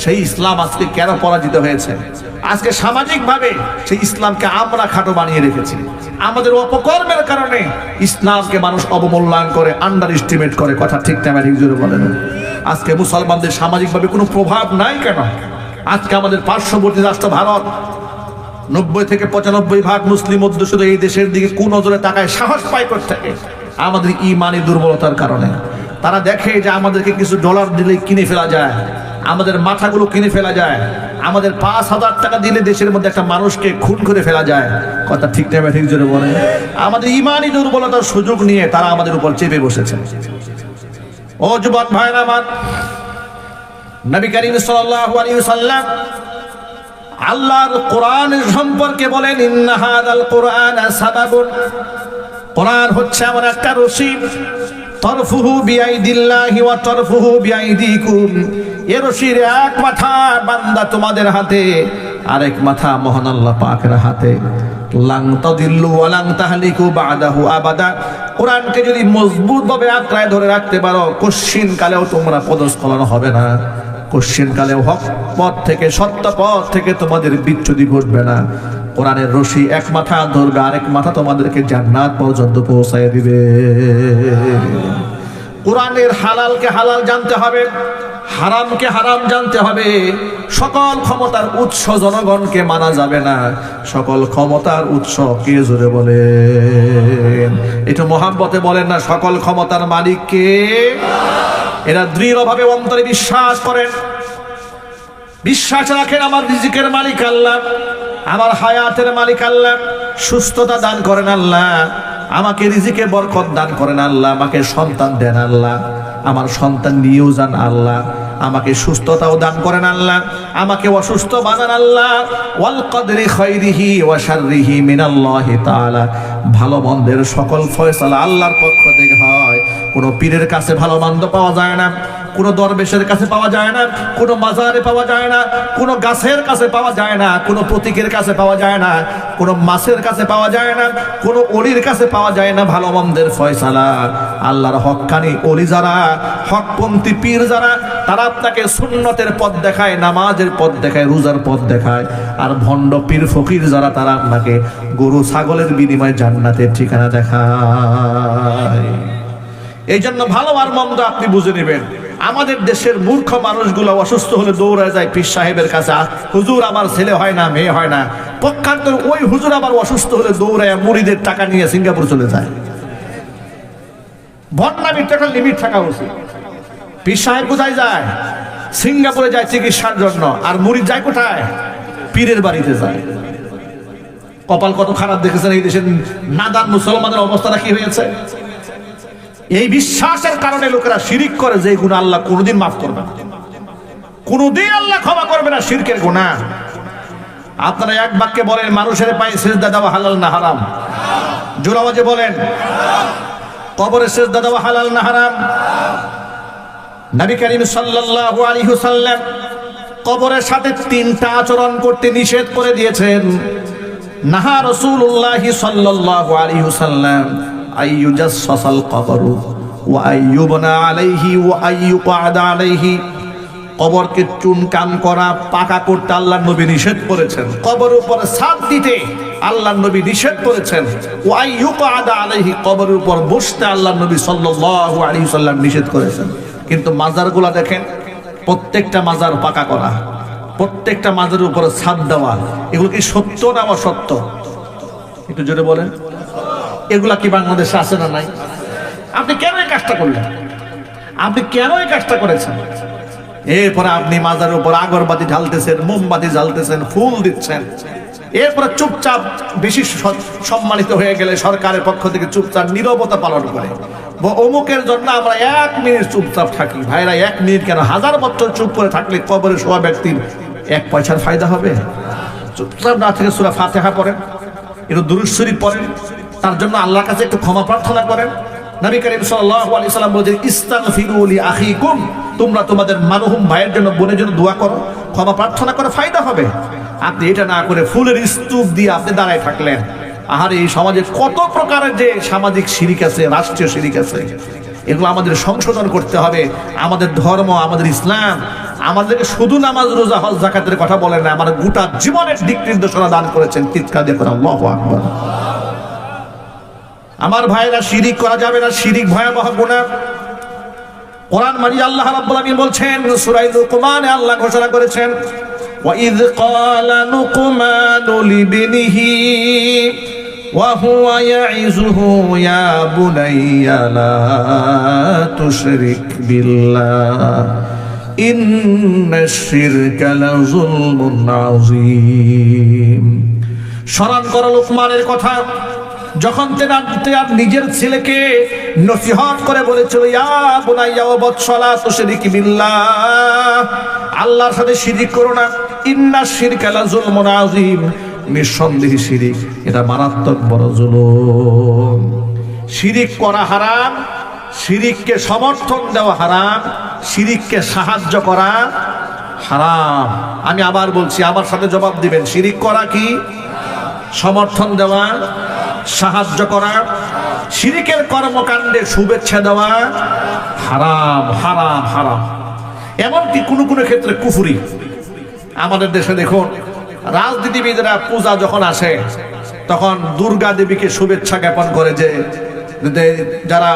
সেই ইসলাম আজকে কেন পরাজিত হয়েছে? আজকে সামাজিক ভাবে সেই ইসলামকে আমরা খাটো বানিয়ে রেখেছি। আমাদের অপকর্মের কারণে ইসলামকে মানুষ অবমূল্যায়ন করে, আন্ডার এস্টিমেট করে। কথা ঠিক না ঠিক জোরে বলেন? আজকে মুসলমানদের সামাজিক ভাবে কোনো প্রভাব নাই কেন? আজকে আমাদের পার্শ্ববর্তী রাষ্ট্র ভারত 90 থেকে 95% মুসলিম অধ্যুষিত এই দেশের দিকে কোন নজরে তাকায় সাহস পায় থেকে? আমাদের ইমানি দুর্বলতার কারণে। তারা দেখে যে আমাদেরকে কিছু ডলার দিলে কিনে ফেলা যায়, আমাদের মাথাগুলো কিনে ফেলা যায়, আমাদের 5000 টাকা দিলে দেশের মধ্যে একটা মানুষকে খুন করে ফেলা যায়। কথা ঠিক না ঠিক জোরে বলে? আমাদের ইমানি দুর্বলতার সুযোগ নিয়ে তারা আমাদের উপর চেপে বসেছে। ও যুবক ভাইরা আমার, নবী করিম সাল্লাল্লাহু আলাইহি ওয়াসাল্লাম আল্লাহর কোরআন সম্পর্কে বলেন, ইন্না হাযাল কোরআন সাবাবুন, কোরআন হচ্ছে এমন একটা রশি, তরফুহু বিআইদিল্লাহি ওয়া তরফুহু বিআইদিকুম। এর রশির এক মাথা বান্দা তোমাদের হাতে, আরেক মাথা মহান আল্লাহ পাকের হাতে। লাং তাদিল্লু ওয়া লাং তাহলিকু বাদাহু আবাদা। কোরআনকে যদি মজবুত ভাবে আঁকড়ায় ধরে রাখতে পারো, কোশ্চিন কালেও তোমরা পদস্খলন হবে না। কোশ্চিন কালেও হক পথ থেকে, সত্য পথ থেকে তোমাদের বিচ্যুতি ঘটবে না। কোরআনের রশি এক মাথা ধরবে, আরেক মাথা তোমাদেরকে জান্নাত পর্যন্ত পৌঁছায় দিবে। কোরআনের হালালকে হালাল জানতে হবে, হারামকে হারাম জানতে হবে। সকল ক্ষমতার উৎস জনগণকে মানা যাবে না। সকল ক্ষমতার উৎস কে? জোরে বলেন। এটা মহাব্বতে বলেন না, সকল ক্ষমতার মালিক কে? এরা দৃঢ়ভাবে অন্তরে বিশ্বাস করেন, বিশ্বাস রাখেন আমার রিজিকের মালিক আল্লাহ, আমার হায়াতের মালিক আল্লাহ, সুস্থতা দান করেন আল্লাহ, আমাকে রিজিকে বরকত দান করেন আল্লাহ, আমাকে সন্তান দেন আল্লাহ, আমার সন্তান নিয়েও যান আল্লাহ, আমাকে সুস্থতাও দান করেন আল্লাহ, আমাকে অসুস্থ বানান আল্লাহ। ওয়াল কদরি খাইরিহি ওয়া শাররিহি মিনাল্লাহি তাআলা। ভালো মন্দের সকল ফয়সালা আল্লাহর পক্ষ থেকে হয়। কোনো পীরের কাছে ভালো মন্দ পাওয়া যায় না, কোনো দরবেশের কাছে পাওয়া যায় না, কোনো মাজারে পাওয়া যায় না, কোনো গাছের কাছে পাওয়া যায় না, কোনো প্রতীকের কাছে পাওয়া যায় না, কোনো মাছের কাছে পাওয়া যায় না, কোনো অলির কাছে পাওয়া যায় না। ভালো মন্দের ফয়সালা আল্লাহর হক্কানি অলি যারা, হকপন্থী পীর যারা, তারা আপনাকে সুন্নতের পথ দেখায়, নামাজের পথ দেখায়, রোজার পথ দেখায়। আর ভণ্ড পীর ফকির যারা, তারা আপনাকে গরু ছাগলের বিনিময়ে জান্নাতের ঠিকানা দেখায়। এই জন্য ভালো আর মন্দ আপনি বুঝে নেবেন। আমাদের দেশের মূর্খ মানুষগুলো অসুস্থ হলে দৌড়ায় যায় পীর সাহেবের কাছে, হুজুর আমার ছেলে হয় না, মেয়ে হয় না। পক্ষান্তর ওই হুজুর আবার অসুস্থ হলে দৌড়ায় মুড়িদের টাকা নিয়ে সিঙ্গাপুর চলে যায়। ভণ্ডামির টাকার লিমিট থাকা উচিত। পীর সাহেব কোথায় যায়? সিঙ্গাপুরে যায় চিকিৎসার জন্য। আর মুরিদ যায় কোথায়? পীরের বাড়িতে যায়। কপাল কত খারাপ দেখেছেন এই দেশের নাদান মুসলমানের অবস্থাটা কি হয়েছে? এই বিশ্বাসের কারণে লোকেরা শিরিক করে, যে গুনাহ আল্লাহ কোনোদিন মাফ করবে না, কোনোদিন আল্লাহ ক্ষমা করবে না শিরকের গুনাহ। আপনারা এক বাক্যে বলেন, মানুষের পায়ে সিজদা দেওয়া হালাল না হারাম? জোর আওয়াজে বলেন। কবরে সিজদা দেওয়া হালাল না হারাম? নবী করিম সাল্লাল্লাহু আলাইহি ওয়াসাল্লাম কবরের সাথে তিনটা আচরণ করতে নিষেধ করে দিয়েছেন। নাহা রাসূলুল্লাহ সাল্লাল্লাহু আলাইহি ওয়াসাল্লাম আইয়ুজাসসাল কবরু ওয়া আইয়ুবনা আলাইহি ওয়া আইয়ুকআদা আলাইহি। কবরকে চুনকাম করা, পাকা করতে আল্লাহর নবী নিষেধ করেছেন। কবরের উপরে ছাদ দিতে আল্লাহর নবী নিষেধ করেছেন। ওয়া আইয়ুকআদা আলাইহি, কবরের উপর বসতে আল্লাহর নবী সাল্লাল্লাহু আলাইহি ওয়াসাল্লাম নিষেধ করেছেন। কিন্তু মাজারগুলো দেখেন, প্রত্যেকটা মাজার পাকা করা, প্রত্যেকটা মাজারের উপরে ছাদ দেওয়া, এগুলো কি সত্য না অসত্য? একটু জোরে বলেন। এগুলা কি বাংলাদেশে আছে না নাই? আপনি কেন এই কাজটা করলেন? আপনি কেন এই কাজটা করেছেন? এরপরে আপনি মাজারের উপর আগরবাতি ঢালতেছেন, মোমবাতি জ্বালতেছেন, ফুল দিচ্ছেন। এরপরে চুপচাপ, বেশি সম্মানিত হয়ে গেলে সরকারের পক্ষ থেকে চুপচাপ নীরবতা পালন করে। অমুকের জন্য আমরা 1 মিনিট চুপচাপ থাকি। ভাইরা 1 মিনিট কেন, 1000 বছর চুপ করে থাকলে কবরে শোয়া ব্যক্তির 1 পয়সার ফায়দা হবে? চুপচাপ না থেকে সূরা ফাতিহা পড়েন, একটু দুরূদ শরীফ পড়েন, তার জন্য আল্লাহর কাছে একটু ক্ষমা প্রার্থনা করেন। নবী করিম সাল্লাল্লাহু আলাইহি ওয়াসাল্লাম বলেছেন, ইস্তাগফিরু লি আখিকুম, তোমরা তোমাদের মারহুম ভাইয়ের জন্য, বোনের জন্য দোয়া করো, ক্ষমা প্রার্থনা করে ফায়দা হবে। আপনি এটা না করে ফুলের স্তূপ দিয়ে আপনি দাঁড়ায় থাকলেন। আহারে, এই সমাজে কত প্রকারের যে সামাজিক শিরিক আছে, রাষ্ট্রীয় শিরিক আছে, এগুলো আমাদের সংশোধন করতে হবে। আমাদের ধর্ম, আমাদের ইসলাম আমাদেরকে শুধু নামাজ, রোজা, হজ, যাকাতের কথা বলেন না, আমাদের গোটা জীবনের দিক নির্দেশনা দান করেছেন। চিৎকার দিয়ে করেন আল্লাহু আকবার। আমার ভাইরা, শিরিক করা যাবে না, শিরিক ভয়াবহ গুনাহ। কোরআন মানি আল্লাহ রাব্বুল আলামিন বলছেন, সূরা লুকমানে আল্লাহ ঘোষণা করেছেন, وَإِذْ قَالَ لُقْمَانُ لِابْنِهِ وَهُوَ يَعِظُهُ يَا بُنَيَّ لَا تُشْرِكْ بِاللَّهِ إِنَّ الشِّرْكَ لَظُلْمٌ عَظِيمٌ। স্মরণ করো লুকমানের কথা, যখন তার নিজের ছেলেকে নসিহত করে বলেছিল, ইয়া বুনাইয়া ও বৎস লা তুশরিক বিল্লাহ, আল্লাহর সাথে শিরিক করো না। ইন্নাশ শিরকা লাযুলমুন আযীম, নিঃসন্দেহে শিরিক এটা মারাত্মক বড় জুলুম। শিরিক করা হারাম, শিরিককে সমর্থন দেওয়া হারাম, শিরিককে সাহায্য করা হারাম। আমি আবার বলছি, আমার সাথে জবাব দিবেন, শিরিক করা কি? সমর্থন দেওয়া, সাহায্য করা, শিরিকের কর্মকাণ্ডে শুভেচ্ছা দেওয়া হারাম, হারাম, হারাম। এমনকি কোনো কোনো ক্ষেত্রে কুফরি। আমাদের দেশে দেখুন, রাজনীতিবিদরা পূজা যখন আসে তখন দুর্গা দেবীকে শুভেচ্ছা জ্ঞাপন করে, যে যারা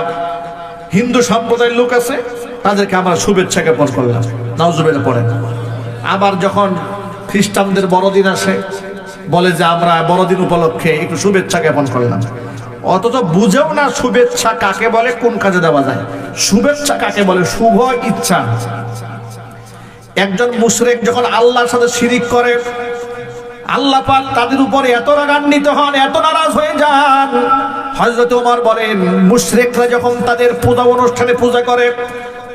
হিন্দু সম্প্রদায়ের লোক আছে তাদেরকে আমরা শুভেচ্ছা জ্ঞাপন করলাম, নাউজুবিল্লাহ পড়েন। আবার যখন খ্রিস্টানদের বড়দিন আসে বলে যে আমরা বড়দিন উপলক্ষে একটু শুভেচ্ছা জ্ঞাপন করলাম। অথচ বুঝেও না শুভেচ্ছা কাকে বলে, কোন কাজে দেওয়া যায়। শুভেচ্ছা কাকে বলে? শুভ ইচ্ছা। একজন মুশরিক যখন আল্লাহর সাথে শিরিক করে, আল্লাহ পাক তাদের উপরে এত রাগান্বিত হন, এত নারাজ হয়ে যান। হযরত ওমর বলেন, মুশরিকরা যখন তাদের পূজা অনুষ্ঠানে পূজা করে,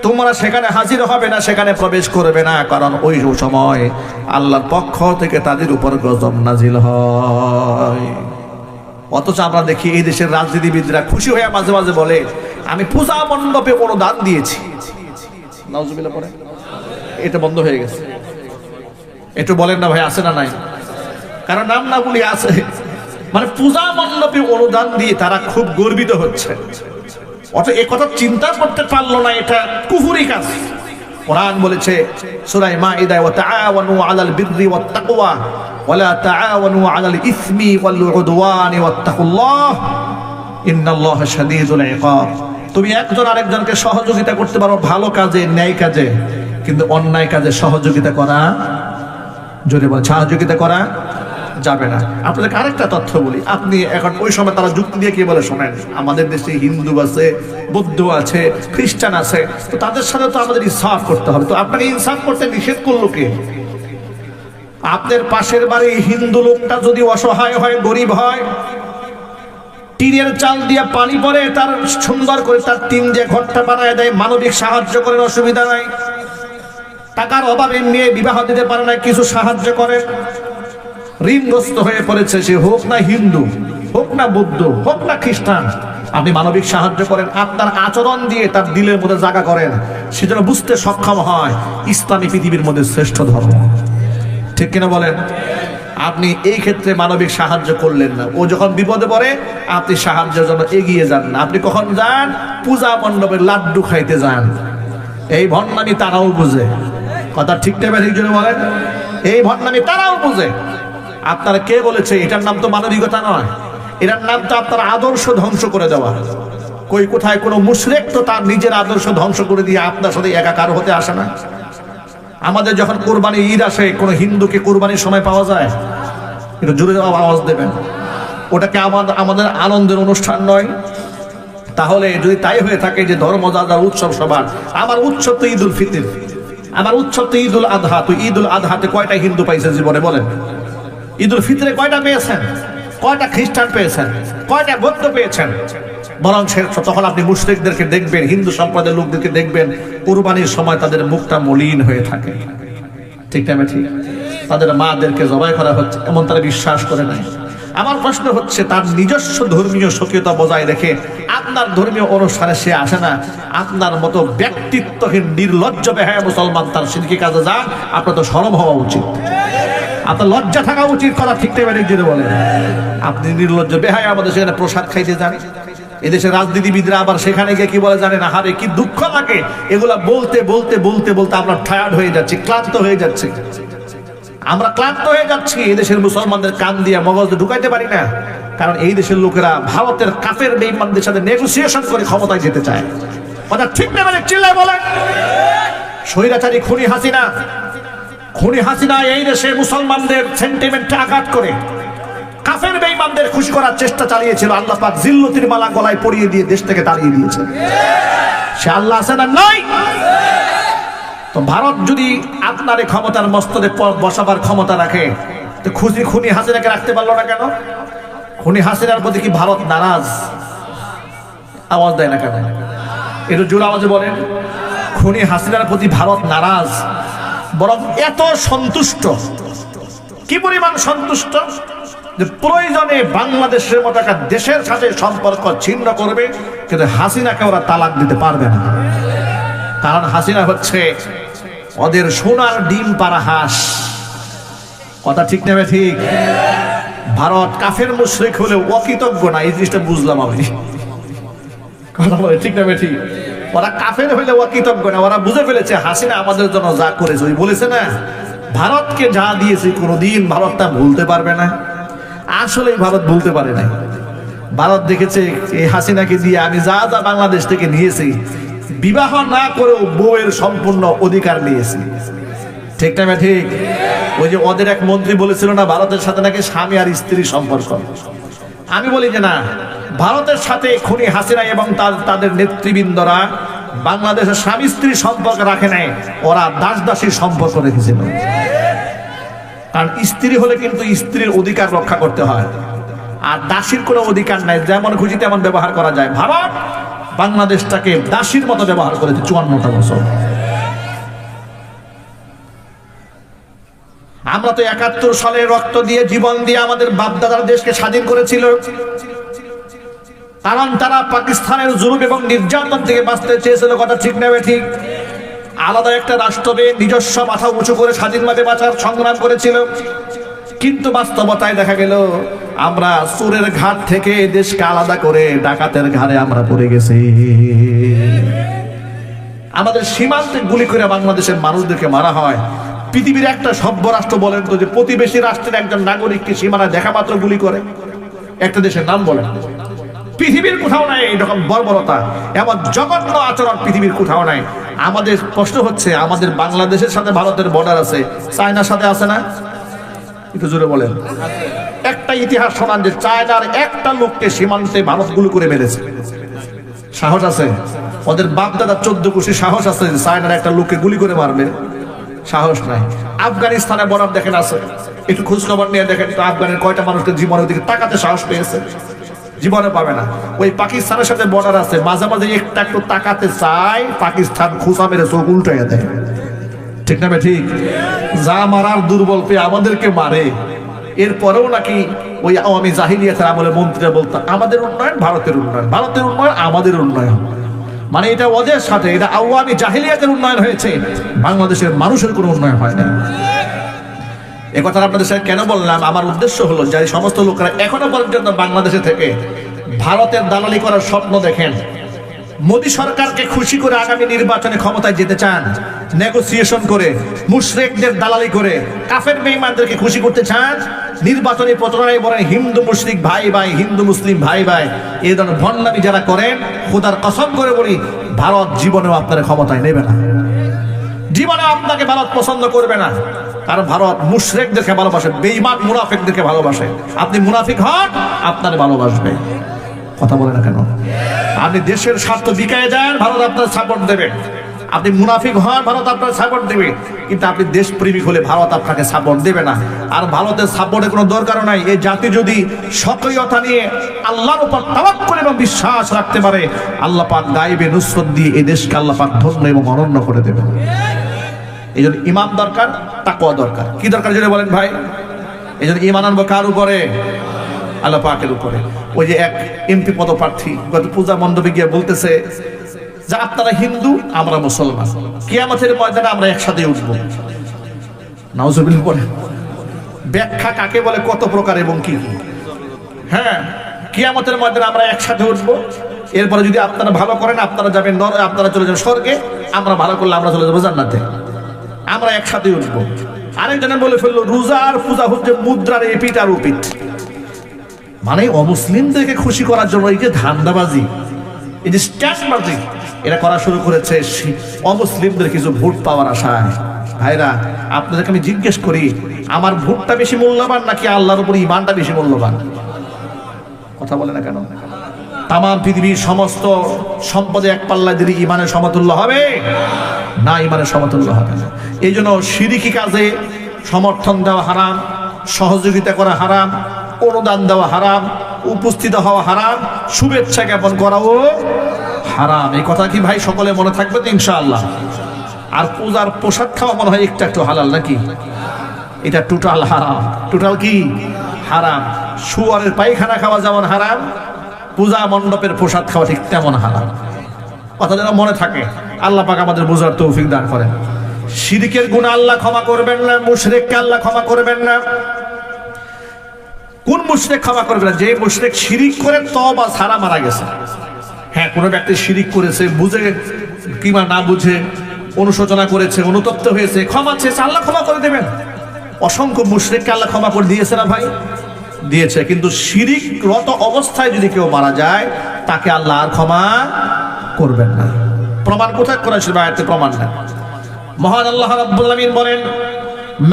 তোমরা সেখানে হাজির হবে না, সেখানে প্রবেশ করবে না, কারণ ওই সময় আল্লাহর পক্ষ থেকে তাদের উপর গজব নাজিল হয়। অথচ আমরা দেখি এই দেশের রাজনীতিবিদরা খুশি হয়ে মাঝে মাঝে বলে, আমি পূজা মণ্ডপে অনুদান দিয়েছি। নাউজুবিল্লাহ পড়ে। এটা বন্ধ হয়ে গেছে। একটু বলেন না ভাই, আছে না নাই? কারণ নাম না বলি আছে। মানে পূজা মণ্ডপে অনুদান দিয়ে তারা খুব গর্বিত হচ্ছে। অথচ এই কথা চিন্তা করতে পারলো না, এটা কুফরি কাজ। কোরআন বলেছে সূরা মাঈদা, ওয়া তাআওয়ানু আলাল বিররি ওয়াত তাকওয়া ওয়া লা তাআওয়ানু আলাল ইসমি ওয়াল উদওয়ানি ওয়াত্তাকুল্লাহ ইন্নাল্লাহা শাদীদুল ইকাব। তুমি একজন আরেকজনকে সহযোগিতা করতে পারো ভালো কাজে, ন্যায় কাজে, কিন্তু অন্যায় কাজে সহযোগিতা করা, জোরে বল, সহযোগিতা করা যাবে না। আপনাদেরকে আরেকটা তথ্য বলি। আপনি এখন, ওই সময় তারা যুক্তি দিয়ে কি বলে শোনেন, আমাদের দেশে হিন্দু আছে, বৌদ্ধ আছে, খ্রিস্টান আছে, তো তাদের সাথে তো আমাদের ইনসাফ করতে হবে। তো আপনাকে ইনসাফ করতে নিষেধ করলো কে? আপনার পাশের বাড়ি হিন্দু লোকটা যদি অসহায় হয়, গরিব হয়, টিনের চাল দিয়ে পানি পড়ে, তার সুন্দর করে তার টিন দিয়ে ঘরটা বানায় দেয়, মানবিক সাহায্য করেন, অসুবিধা নাই। টাকার অভাবে মেয়ে বিবাহ দিতে পারে না, কিছু সাহায্য করে। ঋণগ্রস্ত হয়ে পড়েছে, সে হোক না হিন্দু, হোক না বৌদ্ধ, হোক না খ্রিস্টান, আপনি মানবিক সাহায্য করেন, আপনার আচরণ দিয়ে তার দিলের মধ্যে জায়গা করেন, সে যেন বুঝতে সক্ষম হয় ইসলামী পৃথিবীর মধ্যে শ্রেষ্ঠ ধর্ম। ঠিক কিনা বলেন? আপনি এই ক্ষেত্রে মানবিক সাহায্য করলেন না, ও যখন বিপদে পড়ে আপনি সাহায্যের জন্য এগিয়ে যান না। আপনি কখন যান? পূজা মণ্ডপে লাড্ডু খাইতে যান। এই ভণ্ডামি তারাও বুঝে। কথা ঠিক নেবে, ঠিক জন্য বলেন। এই ভণ্ডামি তারাও বুঝে। আপনারা কে বলেছে? এটার নাম তো মানবিকতা নয়, এটার নাম তো আপনার আদর্শ ধ্বংস করে দেওয়া। কই কোথায় কোনো মুশরিক তো তার নিজের আদর্শ ধ্বংস করে দিয়ে আপনার সাথে একাকার হতে আসে না। আমাদের যখন কোরবানি ঈদ আসে, কোন হিন্দুকে কোরবানির সময় পাওয়া যায়? একটু জোরে আওয়াজ দেবেন। ওটাকে আমাদের আনন্দের অনুষ্ঠান নয়? তাহলে যদি তাই হয়ে থাকে যে ধর্ম যার উৎসব সবার, আমার উৎসব তো ঈদুল ফিতর, আমার উৎসব তো ঈদুল আযহা, তো ঈদুল আযহাতে কয়টা হিন্দু পাইছে জীবনে বলেন? ঈদুল ফিতরে কয়টা পেয়েছেন? কয়টা খ্রিস্টান পেয়েছেন? কয়টা বৌদ্ধ পেয়েছেন? বরং তখন আপনি মুশরিকদেরকে দেখবেন, হিন্দু সম্প্রদায়ের লোকদেরকে দেখবেন কুরবানির সময় তাদের মুখটা মলিন হয়ে থাকে। ঠিক না? ঠিক। তাদের মাদেরকে জবাই করা হচ্ছে এমন তারা বিশ্বাস করে নাই। আমার প্রশ্ন হচ্ছে, তার নিজস্ব ধর্মীয় স্বকীয়তা বজায় রেখে আপনার ধর্মীয় অনুষ্ঠানে সে আসে না, আপনার মতো ব্যক্তিত্বহীন নির্লজ্জ বেহায়া মুসলমান তার শিরকি কাজে যান, আপনার তো শরম হওয়া উচিত, আপনার লজ্জা থাকা উচিত। কথা ঠিক নেই যদি বলেন আপনি নির্লজ্জ বেহায়া আমাদের সেখানে প্রসাদ খাইতে যান। এদেশের রাজনীতিবিদরা আবার সেখানে গিয়ে কি বলে জানেন? হারে কি দুঃখ লাগে এগুলা বলতে বলতে বলতে বলতে আমরা টায়ার্ড হয়ে যাচ্ছি, ক্লান্ত হয়ে যাচ্ছি, আমরা ক্লান্ত হয়ে যাচ্ছি। এদেশের মুসলমানদের কান দিয়ে মগজ ঢুকাইতে পারি না, কারণ এই দেশের লোকেরা ভারতের কাফের বেঈমানদের সাথে নেগোসিয়েশন করে ক্ষমতায় যেতে চায়। কথা ঠিক না? মানে চিল্লায় বলেন। স্বৈরাচারী খুনি হাসিনা, খুনি হাসিনা এই দেশে মুসলমানদের সেন্টিমেন্টে আঘাত করে কাফের বেঈমানদের খুশি করার চেষ্টা চালিয়েছিল। আল্লাহ পাক জিল্লতির মালা গলায় পরিয়ে দিয়ে দেশ থেকে তাড়িয়ে দিয়েছে। সে আল্লাহ আছে না? নাই। তো ভারত যদি আপনার এই ক্ষমতার মস্তদে বসাবার ক্ষমতা রাখে, তো খুনি হাসিনাকে রাখতে পারলো না কেন? খুনি হাসিনার প্রতি কি ভারত নারাজ? আওয়াজ দেয় না কেন? একটু জোর আওয়াজে বলেন। খুনি হাসিনার প্রতি ভারত নারাজ, বরং এত সন্তুষ্ট। কি পরিমাণ সন্তুষ্ট যে প্রয়োজনে বাংলাদেশের মতো একটা দেশের সাথে সম্পর্ক ছিন্ন করবে, কিন্তু হাসিনাকে ওরা তালাক দিতে পারবে না। কারণ হাসিনা হচ্ছে ওদের সোনার ডিম পাড়া হাঁস। কথা ঠিক নেবে? ঠিক। ভারত কাফের মুশরিক হলেও অকৃতজ্ঞ না, এই জিনিসটা বুঝলাম আমি। কথা বলে ঠিক নেবে? ঠিক। ওরা কাফের হইলে অকৃতজ্ঞ না, ওরা বুঝে ফেলেছে হাসিনা আমাদের জন্য যা করেছে, ওই বলেছে না ভারতকে যা দিয়েছে কোনোদিন ভারত তা ভুলতে পারবে না। আসলেই ভারত ভুলতে পারে না। ভারত দেখেছে এই হাসিনাকে দিয়ে আমি যা যা বাংলাদেশ থেকে নিয়েছি, বিবাহ না করেও বউয়ের সম্পূর্ণ অধিকার নিয়েছি। ঠিক না? ঠিক। ওই যে ওদের এক মন্ত্রী বলেছিল না ভারতের সাথে নাকি স্বামী আর স্ত্রী সম্পর্ক। আমি বলি যে না, ভারতের সাথে খুনি হাসিনা এবং তাদের নেতৃবৃন্দরা বাংলাদেশের স্বামী স্ত্রী সম্পর্ক রাখে নাই, ওরা দাস দাসীর সম্পর্ক রেখেছিল। কারণ স্ত্রী হলে কিন্তু স্ত্রীর অধিকার রক্ষা করতে হয়, আর দাসীর কোনো অধিকার নাই, যেমন খুশি তেমন ব্যবহার করা যায়। ভারত বাংলাদেশটাকে দাসীর মতো ব্যবহার করেছে 54টা বছর। আমরা তো 71 সালে রক্ত দিয়ে জীবন দিয়ে আমাদের বাপদাদার দেশকে স্বাধীন করেছিল, কারণ তারা পাকিস্তানের জুলুম এবং নির্যাতন থেকে বাঁচতে চেয়েছিল। কথা ঠিক নেবে? ঠিক। আলাদা একটা রাষ্ট্রে নিজস্ব মাথা উঁচু করে স্বাধীনভাবে বাঁচার সংগ্রাম করেছিল, কিন্তু বাস্তবতায় দেখা গেল আমরা চোরের ঘাট থেকে দেশকে আলাদা করে ডাকাতের ঘাড়ে আমরা পড়ে গেছি। আমাদের সীমান্তে গুলি করে বাংলাদেশের মানুষদেরকে মারা হয়। পৃথিবীর একটা সভ্য রাষ্ট্র বলেন তো যে প্রতিবেশী রাষ্ট্রের একজন নাগরিককে সীমানায় দেখা মাত্র গুলি করে? একটা দেশের নাম বলেন। পৃথিবীর কোথাও নাই এরকম বর্বরতা, এমন জঘন্য আচরণ পৃথিবীর কোথাও নাই। আমাদের প্রশ্ন হচ্ছে, আমাদের বাংলাদেশের সাথে ভারতের বর্ডার আছে, চায়নার সাথে আছে না? একটু জোরে বলেন। একটা ইতিহাস শোনান যে চায়নার একটা লোককে সীমান্তে ভারত গুলি করে মেরেছে। সাহস আছে? ওদের বাপদাদা 14 কোটি সাহস আছে যে চায়নার একটা লোককে গুলি করে মারবে? সাহস নাই। আফগানিস্তানে বর্ডার দেখেন আছে, একটু খোঁজ খবর নিয়ে দেখেন তো আফগানের কয়টা মানুষকে জীবনের দিকে তাকাতে সাহস পেয়েছে? জীবনে পাবে না। ওই পাকিস্তানের সাথে বর্ডার আছে, মাঝে মাঝে একটু তাকাতে চায়, পাকিস্তান খুঁচা মেরে চোখ উল্টাইয়া দেয়। ঠিক না? ঠিক। যা মারার দুর্বল পেয়ে আমাদেরকে মারে, এরপরেও নাকি ওই আওয়ামী জাহিলিয়াতের আমলে মন্ত্রীরা বলতো আমাদের উন্নয়ন ভারতের উন্নয়ন, ভারতের উন্নয়ন আমাদের উন্নয়ন। মানে এটা ওদের সাথে, এটা আওয়ামী জাহিলিয়াতের উন্নয়ন হয়েছে, বাংলাদেশের মানুষের কোনো উন্নয়ন হয় না। এ কথাটা আপনাদের সাথে কেন বললাম? আমার উদ্দেশ্য হলো যে সমস্ত লোকেরা এখনো পর্যন্ত বাংলাদেশে থেকে ভারতের দালালি করার স্বপ্ন দেখেন, মোদী সরকারকে খুশি করে আগামী নির্বাচনে ক্ষমতায় যেতে চান, নেগোসিয়েশন করে, মুশরিকদের দালালি করে, কাফের বেঈমানদেরকে খুশি করতে চান, নির্বাচনী প্রচারণায় বলেন হিন্দু মুশরিক ভাই ভাই, হিন্দু মুসলিম ভাই ভাই, এই ধরনের ভণ্ডামি যারা করেন, খোদার কসম করে বলি ভারত জীবনেও আপনার ক্ষমতায় নেবে না, জীবনে আপনাকে ভারত পছন্দ করবে না। কারণ ভারত মুশরিকদেরকে ভালোবাসে, বেঈমান মুনাফিকদেরকে ভালোবাসে। আপনি মুনাফিক হন, আপনার ভালোবাসবে। কথা বলে না কেন? আপনি দেশের স্বার্থ বিকায়ে যান, ভারত আপনার সাপোর্ট দেবে। আপনি মুনাফিক হন, ভারত আপনার সাপোর্ট দেবে। কিন্তু আপনি দেশপ্রেমিক হলে ভারত আপনাকে সাপোর্ট দেবে না। আর ভারতের সাপোর্টের কোনো দরকারও নাই। এই জাতি যদি সক্রিয়তা নিয়ে আল্লাহর উপর তাওয়াক্কুল এবং বিশ্বাস রাখতে পারে, আল্লাহ পাক গায়েবে নুসরত দিয়ে এই দেশকে আল্লাহ পাক ধন্য এবং অনন্য করে দেবেন। এই জন্য ইমান দরকার, তাকওয়া দরকার। কি দরকার যদি বলেন ভাই? এই জন্য ইমান আনবো কার উপরে? আল্লাহ পাকের উপরে। ওই যে এক এমপি পদপ্রার্থী গত পূজা মণ্ডপে গিয়ে বলতেছে যে আপনারা হিন্দু, আমরা মুসলমান, কিয়ামতের ময়দানে আমরা একসাথে উঠবো। নাউজুবিল্লাহ বলে। ব্যাখ্যা কাকে বলে, কত প্রকার এবং কি কি। হ্যাঁ, কিয়ামতের ময়দানে আমরা একসাথে উঠবো। এরপরে যদি আপনারা ভালো করেন আপনারা যাবেন আপনারা চলে যাবেন স্বর্গে, আমরা ভালো করলে আমরা চলে যাবো জান্নাতে। আমরা একসাথে উঠবো। আরেকজনে বলে ফেললো রোজা আর পূজা হচ্ছে মুদ্রার এপিঠ আর ওপিঠ। মানে অমুসলিমদেরকে খুশি করার জন্য এই যে ধান্দাবাজি, এই যে স্ট্যান্ডবাজি এরা করা শুরু করেছে অমুসলিমদের কিছু ভোট পাওয়ার আশায়। ভাইরা, আপনাদেরকে আমি জিজ্ঞেস করি, আমার ভোটটা বেশি মূল্যবান নাকি আল্লাহর উপর ইমানটা বেশি মূল্যবান? কথা বলে না কেন? তাম পৃথিবীর সমস্ত সম্পদে এক পাল্লায় দিলে ইমানের সমতুল্য হবে না, ইমানের সমতুল্য হবে না। এই জন্য শিরকি কাজে সমর্থন দেওয়া হারাম, সহযোগিতা করা হারাম, অনুদান দেওয়া হারাম, উপস্থিত হওয়া হারাম, শুভেচ্ছা জ্ঞাপন করাও হারাম। এই কথা কি ভাই সকলে মনে থাকবে তো ইনশাআল্লাহ? আর পূজার প্রসাদ খাওয়া মনে হয় একটু হালাল নাকি? এটা টোটাল হারাম। টোটাল কি হারাম? শুয়ারের পায়খানা খাওয়া যেমন হারাম, পূজা মণ্ডপের প্রসাদ খাওয়া ঠিক তেমন হারাম। কথা যেন মনে থাকে। আল্লাহ পাক আমাদের বোঝার তৌফিক দান করেন। শিরকের গুনাহ আল্লাহ ক্ষমা করবেন না, মুশরিককে আল্লাহ ক্ষমা করবেন না। কোন মুশরিক ক্ষমা করবে না? যে মুশরিক শিরিক করে তওবা ছাড়া মারা গেছে। হ্যাঁ, কোন ব্যক্তি শিরিক করেছে, বুঝে কিংবা না বুঝে অনুশোচনা করেছে, অনুতপ্ত হয়েছে, ক্ষমা চেয়েছে, আল্লাহ ক্ষমা করে দেবেন। অসংখ্য মুশরিককে আল্লাহ ক্ষমা করে দিয়েছে না ভাই? দিয়েছে। কিন্তু শিরিকরত অবস্থায় যদি কেউ মারা যায়, তাকে আল্লাহ আর ক্ষমা করবেন না। প্রমাণ কোথায়? কোরআন শরীফে আয়াতে প্রমাণ না। মহান আল্লাহ রাব্বুল আলামিন বলেন,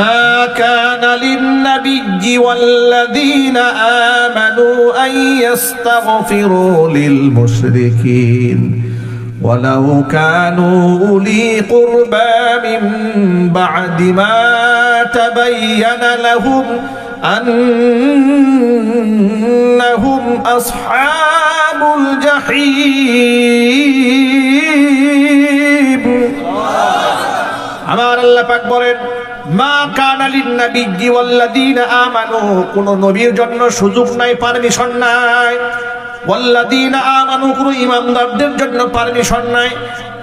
মা কানা লিন-নাবিয়্যি ওয়াল্লাযীনা আমানু আন ইস্তাগফিরু লিল মুশরিকিন ওয়ালাউ কানু উলি কুরবা মিন বা'দি মা তাবায়্যানা লাহুম আন্নাহুম আসহাবুল জাহিম। আমার আল্লাহ পাক বলেন, মা কানা লিন-নাবিয়্যি ওয়াল্লাযীনা আমানু, কোন নবীর জন্য সুযোগ নাই, পারমিশন নাই। ওয়াল্লাযীনা আমানু, কোন ঈমানদারদের জন্য পারমিশন নাই।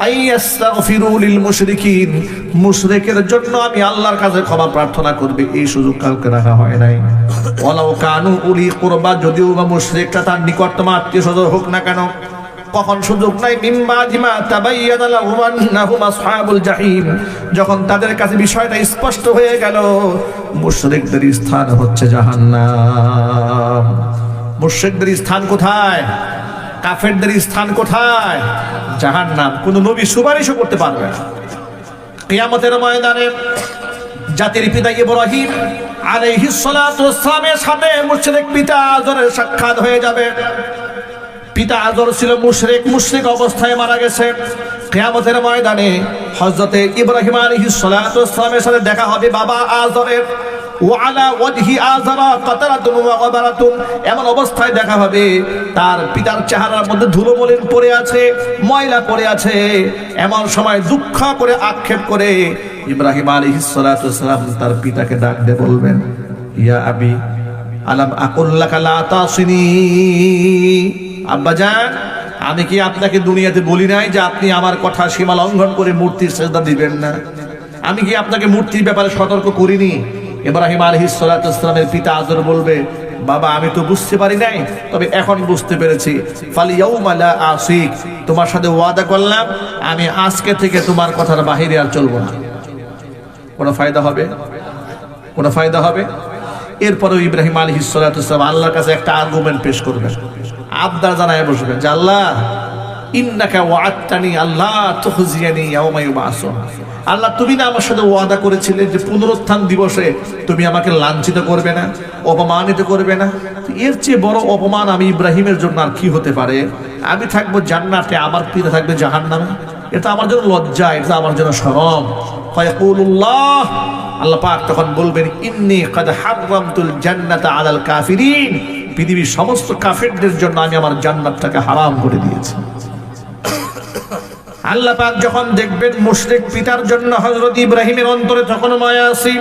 আইয়াস্তাগফিরু লিল মুশরিকিন, মুশরিকের জন্য আমি আল্লাহর কাছে ক্ষমা প্রার্থনা করবে, এই সুযোগ কাউকে রাখা হয় নাই। ওয়ালাউ কানু উলি কুরবা, যদিও বা মুশরিকটা তার নিকটতম আত্মীয়স্বজন হোক না কেন, কখন সুযোগ নাই? মিন বা'দি মা তাবায়্যানা লাহুম আন্নাহুম আসহাবুল জাহিম, যখন তাদের কাছে বিষয়টা স্পষ্ট হয়ে গেল মুশরিকদের স্থান হচ্ছে জাহান্নাম। মুশরিকদের স্থান কোথায়? কাফেরদের স্থান কোথায়? জাহান্নাম। কোন নবী সুপারিশও করতে পারবে না। কিয়ামতের ময়দানে জাতির পিতা ইব্রাহিম আলাইহিস সালাতু ওয়াস সালামের সাথে মুশরিক পিতা আজরের সাক্ষাৎ হয়ে যাবে। পিতা আজর ছিল মুশরিক অবস্থায় মারা গেছে। কিয়ামতের ময়দানে হযরতে ইব্রাহিম আলাইহিস সালাতু ওয়াস সালামের সাথে দেখা হবে বাবা আজরের। ওয়ালা ওয়াজহি আযরা কাতারাতুন ওয়া গাবারাতুন, এমন অবস্থায় দেখা হবে তার পিতার চেহারার মধ্যে ধুলোমলিন পড়ে আছে, ময়লা পড়ে আছে। এমন সময় দুঃখ করে আক্ষেপ করে ইব্রাহিম আলাইহিস সালাতু ওয়াস সালাম তার পিতাকে ডাক দিয়ে বলবেন, ইয়া আবি আলাম আকুল লাকা লা তাসিনি, আব্বাজান আমি কি আপনাকে দুনিয়াতে বলি নাই যে আপনি আমার কথা সীমা লঙ্ঘন করে মূর্তির সেজদা দিবেন না? আমি কি আপনাকে মূর্তির ব্যাপারে সতর্ক করিনি? ইব্রাহিম আলাইহিস সালাতু ওয়াস সালামের পিতা আজর বলবে, বাবা আমি তো বুঝতে পারি নাই, তবে এখন বুঝতে পেরেছি। ফালিয়াউমা লা আসিক, তোমার সাথে ওয়াদা করলাম আমি আজকে থেকে তোমার কথার বাহিরে আর চলবো না। কোনো ফায়দা হবে? কোনো ফায়দা হবে? এরপরেও ইব্রাহিম আলাইহিস সালাতু ওয়াস সালাম আল্লাহর কাছে একটা আর্গুমেন্ট পেশ করবেন, আবদার জানায় বসবেন যে আল্লাহ ইন্নাকা ওয়া'আদতানি আল্লা তুখজিয়ানি ইয়াওমা ইউবআসুন, আল্লাহ তুমি না আমার সাথে ওয়াদা করেছিলে যে পুনরুত্থান দিবসে তুমি আমাকে লাঞ্ছিত করবে না, অপমানিত করবে না। এর চেয়ে বড় অপমান আমি ইব্রাহিমের জন্য আর কি হতে পারে? আমি থাকবো জান্নাতে, আমার পিতা থাকবে জাহান্নামে। এটা আমার জন্য লজ্জা, এটা আমার জন্য শরম। ফায়াকুলুল্লাহ, আল্লাহ পাক তখন বলবেন ইন্নী কাদ হারামতুল জান্নাতা আলাল কাফিরিন, পৃথিবীর সমস্ত কাফেরদের জন্য আমি আমার জান্নাতটাকে হারাম করে দিয়েছি। আল্লাহ পাক যখন দেখবেন মুশরিক পিতার জন্য হযরত ইব্রাহিমের অন্তরে তখন মায়া আছে,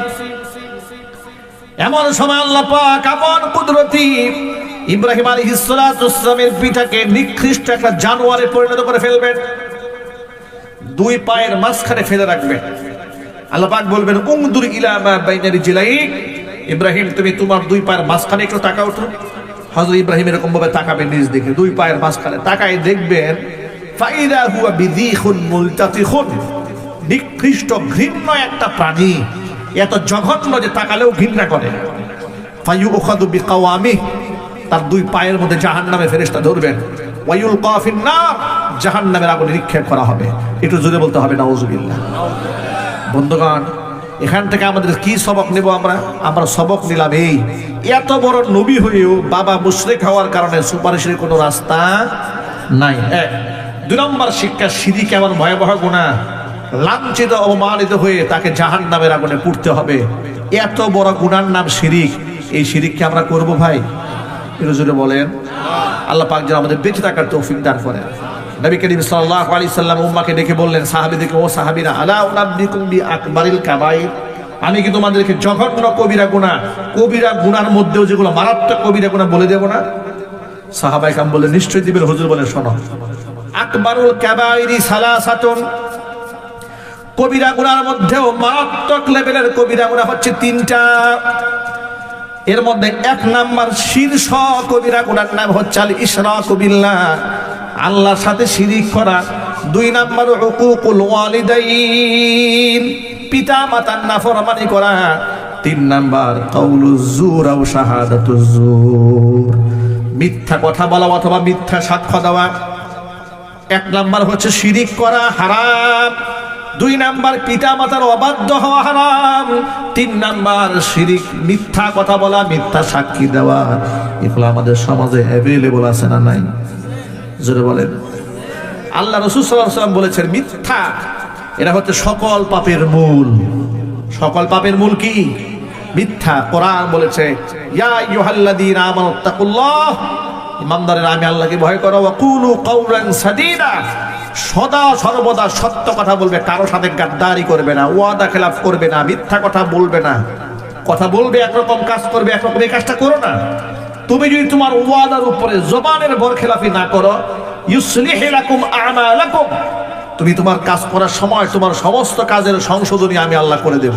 এমন সময় আল্লাহ পাক আপন কুদরতি ইব্রাহিম আলাইহিস সালাতু ওয়াস সালামের পিতাকে নিকৃষ্ট একটা জানোয়ারে পরিণত করে ফেলবেন, দুই পায়ের মাঝখানে ফেলে রাখবেন। আল্লাহ পাক বলবেন উনদুর ইলা মা বাইনা রিজলাইক, ইব্রাহিম তুমি তোমার দুই পায়ের মাঝখানে একটু তাকাও তো। হযরত ইব্রাহিম এরকম ভাবে তাকাবেন নিজ দিকে, দুই পায়ের মাঝখানে তাকায় দেখবেন ফাইদা হুয়া বিযীখুন মুলতাতিখুন, নিকৃষ্ট ঘৃণ্য একটা প্রাণী, এত জঘন্য যে তাকালেও ঘৃণা করে। ফায়ুখাযু বিকাওয়ামি, তার দুই পায়ের মধ্যে জাহান্নামে ফেরেশতা ধরবেন। ওয়ায়ুলকা ফিন্নার, জাহান্নামের আগুনে নিক্ষেপ করা হবে। একটু জোরে বলতে হবে নাউযুবিল্লাহ। বন্ধুগণ, এখান থেকে আমাদের কি সবক নেব? আমরা সবক নিলাম এই, এত বড় নবী হয়েও বাবা মুশরিক হওয়ার কারণে সুপারিশের কোনো রাস্তা নাই। এক, দুই নম্বর শিক্ষা, শিরক এমন ভয়াবহ গুনাহ, লাঞ্ছিত অপমানিত হয়ে তাকে জাহান্নামের আগুনে পুড়তে হবে। এত বড় গুনার নাম শিরক, এই শিরককে আমরা করব ভাই? একটু জোরে বলেন। আল্লাহ পাক যেন আমাদের বেঁচে থাকার তৌফিক দান করেন। নবী করিম সাল্লাল্লাহু আলাইহি সাল্লাম উম্মাহকে ডেকে বললেন, সাহাবীদেরকে, ও সাহাবীরা, আলা উনাব্বিকুম বিআকবারিল কাবাইর, আমি কি তোমাদেরকে জঘন্য কবিরা গুনাহ, কবিরা গুনার মধ্যেও যেগুলো মারাত্মক কবিরা গুনাহ বলে দেব না? সাহাবায়ে কেরাম বললেন, নিশ্চয়ই দিবেন হুজুর। বলেন শোনো, আকবারুল কাবাইরি সালাসাতুন, কবিরা গুনার মধ্যেও মারাত্মক লেভেলের কবিরা গুনাহ হচ্ছে তিনটা। এর মধ্যে এক নাম্বার শীর্ষ কবিরা গুনার নাম হচ্ছে আল ইশরাকু বিল্লাহ, আল্লাহর সাথে শিরিক করা। দুই নাম্বার হুকুকুল ওয়ালিদাইন, পিতা মাতার নাফরমানি করা। তিন নাম্বার কাউলুজ জুর আও শাহাদাতুজ জুর, মিথ্যা কথা বলা অথবা মিথ্যা সাক্ষ্য দেওয়া। এক নাম্বার হচ্ছে শিরিক করা, হারাম। দুই নাম্বার পিতা মাতার অবাধ্য হওয়া হারাম। তিন নাম্বার শিরিক, মিথ্যা কথা বলা, মিথ্যা সাক্ষী দেওয়া। এগুলো আমাদের সমাজে অ্যাভেলেবল আছে না নাই? জোরে বলেন। আল্লাহ রাসূল সাল্লাল্লাহু আলাইহি ওয়াসাল্লাম বলেছেন মিথ্যা এরা হচ্ছে সকল পাপের মূল। সকল পাপের মূল কি? মিথ্যা। কোরআন বলেছে ইয়া আইয়ুহাল্লাযীনা আমানুত্তাকুল্লাহ, ইমানদারেরা আমি আল্লাহকে ভয় করো। ওয়া কুলু কাওলান সাদীদা, সদা সর্বদা সত্য কথা বলবে, কারো সাথে গাদ্দারি করবে না, ওয়াদা খেলাফ করবে না, মিথ্যা কথা বলবে না। কথা বলবে একরকম, কাজ করবে একরকম, এই কাজটা করো না। তুমি যদি তোমার ওয়াদার উপরে জবানের বরখেলাফি না করো, ইউসলিহ লাকুম আমালাকুম, তুমি তোমার কাজ করার সময় তোমার সমস্ত কাজের সংশোধনী আমি আল্লাহ করে দেব।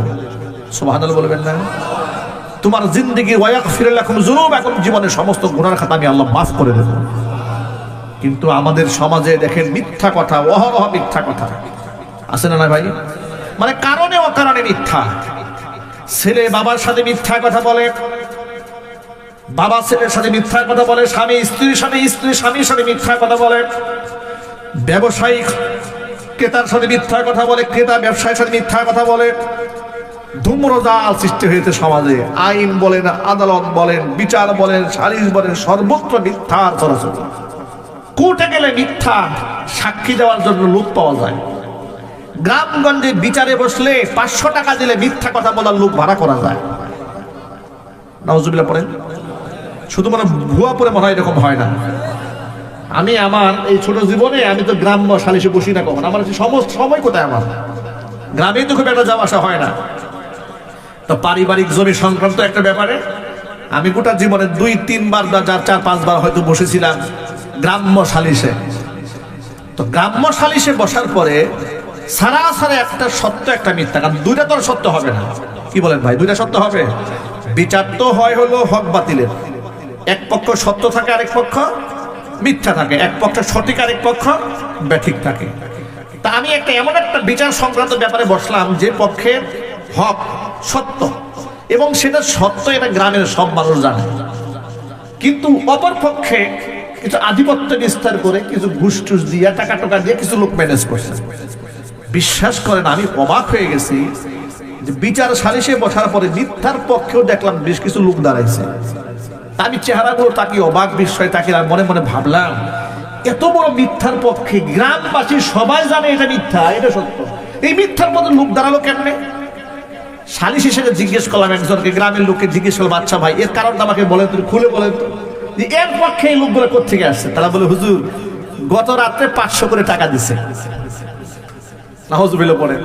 সুবহানাল্লাহ বলবেন না? তোমার জিন্দেগি ওয়ায়াগফির লাকুম যুনুবাকুম, জীবনের সমস্ত গুনার খাতা আমি আল্লাহ মাফ করে দেব। কিন্তু আমাদের সমাজে দেখেন মিথ্যা কথা, অহরহ মিথ্যা কথা আছে না ভাই? মানে কারণে অকারণে মিথ্যা। ছেলে বাবার সাথে মিথ্যা কথা বলে, বাবা ছেলের সাথে মিথ্যা কথা বলে, স্বামী স্ত্রীর সাথে, স্ত্রী স্বামীর সাথে মিথ্যা কথা বলে, ব্যবসায়ী ক্রেতার সাথে মিথ্যা কথা বলে, ক্রেতা ব্যবসায়ীর সাথে মিথ্যা কথা বলে। ধূম্রজাল সৃষ্টি হয়েছে সমাজে। আইন বলেন, আদালত বলেন, বিচার বলেন, সালিশ বলেন, সর্বত্র মিথ্যার চলাচল। কোর্টে গেলে মিথ্যা সাক্ষী দেওয়ার জন্য লোক পাওয়া যায়। গ্রামগঞ্জে বিচারে বসলে 500 টাকা দিলে মিথ্যা কথা বলার লোক ভাড়া করা যায়। নাউজুবিল্লাহ পড়েন। শুধু মানে ভুয়া পরে মনে হয় এরকম হয় না। আমি আমার এই ছোট জীবনে আমি তো গ্রাম্য সালিশে বসি না কখন। আমার সমস্ত সময় কোথায়? আমার গ্রামেই তো খুব একটা যাওয়া আসা হয় না। তো পারিবারিক জমি সংক্রান্ত একটা ব্যাপারে আমি গোটা জীবনে 2-3 বার বা 4-5 বার হয়তো বসেছিলাম গ্রাম্য সালিশে। তো গ্রাম্য সালিশে বসার পরে সারাসারি একটা সত্য একটা মিথ্যা, কারণ দুইটা তো সত্য হবে না। কি বলেন ভাই, দুইটা সত্য হবে? বিচার তো হয় হলো হক বাতিলের, এক পক্ষ সত্য থাকে আরেক পক্ষ মিথ্যা থাকে, এক পক্ষ সঠিক আরেক পক্ষ ব্যাঠিক থাকে। তা আমি এমন একটা বিচার সংক্রান্ত ব্যাপারে বসলাম যে পক্ষের হক সত্য এবং সেটা সত্য, এটা গ্রামের সব মানুষ জানে, কিন্তু অপর পক্ষে কিছু আধিপত্য বিস্তার করে কিছু ঘুষ টুস দিয়ে টাকা টাকা দিয়ে কিছু লোক ম্যানেজ করছে। বিশ্বাস করেন আমি অবাক হয়ে গেছি যে বিচার সালিশে বসার পরে মিথ্যার পক্ষেও দেখলাম বেশ কিছু লোক দাঁড়াইছে। আমি চেহারাগুলো তাকে অবাক বিস্ময় তাকে মনে মনে ভাবলাম, এত বড় মিথ্যার পক্ষে গ্রামবাসী সবাই জানে এটা মিথ্যা, এটা সত্য, এই মিথ্যার মধ্যে লোক দাঁড়ালো কেমনে? সালিশ হিসেবে জিজ্ঞেস করলাম একজনকে, গ্রামের লোককে জিজ্ঞেস করলাম, আচ্ছা ভাই এর কারণটা আমাকে বলেন, তুমি খুলে বলেন তো, এর পক্ষে এই লোকগুলো কোথেকে আসছে? তারা বলে, হুজুর গত রাত্রে 500 করে টাকা দিছে। নাউজুবিল্লাহ পড়ে।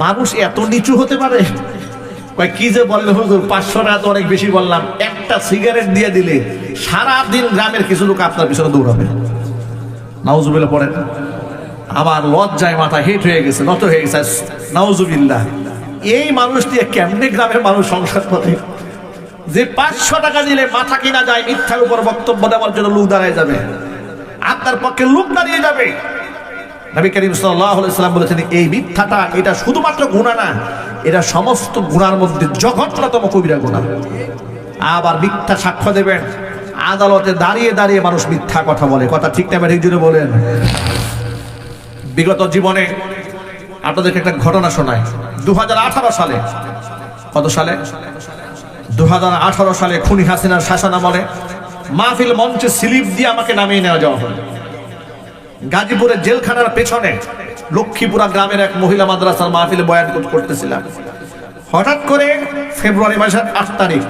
মানুষ এত নিচু হতে পারে? কি যে বলেন হুজুর, 500 টাকা তো অনেক বেশি বললাম, একটা সিগারেট দিয়ে দিলে সারাদিন গ্রামের কিছু লোক আপনার পিছনে দৌড়াবে। নাউজুবিল্লাহ পড়ে। আমার লজ্জায় মাথা হেট হয়ে গেছে, নত হয়ে গেছে। নাউজুবিল্লাহ, এই মানুষ দিয়ে কেমনে গ্রামের মানুষ সংসার করে? যে 500 টাকা দিলে মাথা কিনা যায়, মিথ্যার উপর বক্তব্য দেওয়ার জন্য লোক দাঁড়ায় যাবে, আপনার পক্ষে লোক দাঁড়িয়ে যাবে। নবী করিম সাল্লাল্লাহু আলাইহি ওয়াসাল্লাম বলেছেন, এই মিথ্যাটা এটা শুধুমাত্র গুনাহ না, এটা সমস্ত গুনার মধ্যে জঘন্যতম কবিরা গুনাহ। আবার মিথ্যা সাক্ষ্য দেবেন, আদালতে দাঁড়িয়ে দাঁড়িয়ে মানুষ মিথ্যা কথা বলে, কথা ঠিক না ঠিক জুড়ে বলেন। বিগত জীবনে আপনাদেরকে একটা ঘটনা শোনাই। 2018 সালে, কত সালে? 2018 সালে খুনি হাসিনার শাসনামলে মাহফিল মঞ্চে স্লিপ দিয়ে আমাকে নামিয়ে নেওয়া যাওয়া হলো। গাজীপুরের জেলখানার পেছনে লক্ষ্মীপুরা গ্রামের এক মহিলা মাদ্রাসার মাহফিলে বয়ান করতেছিলাম। হঠাৎ করে ফেব্রুয়ারি মাসের 8 তারিখ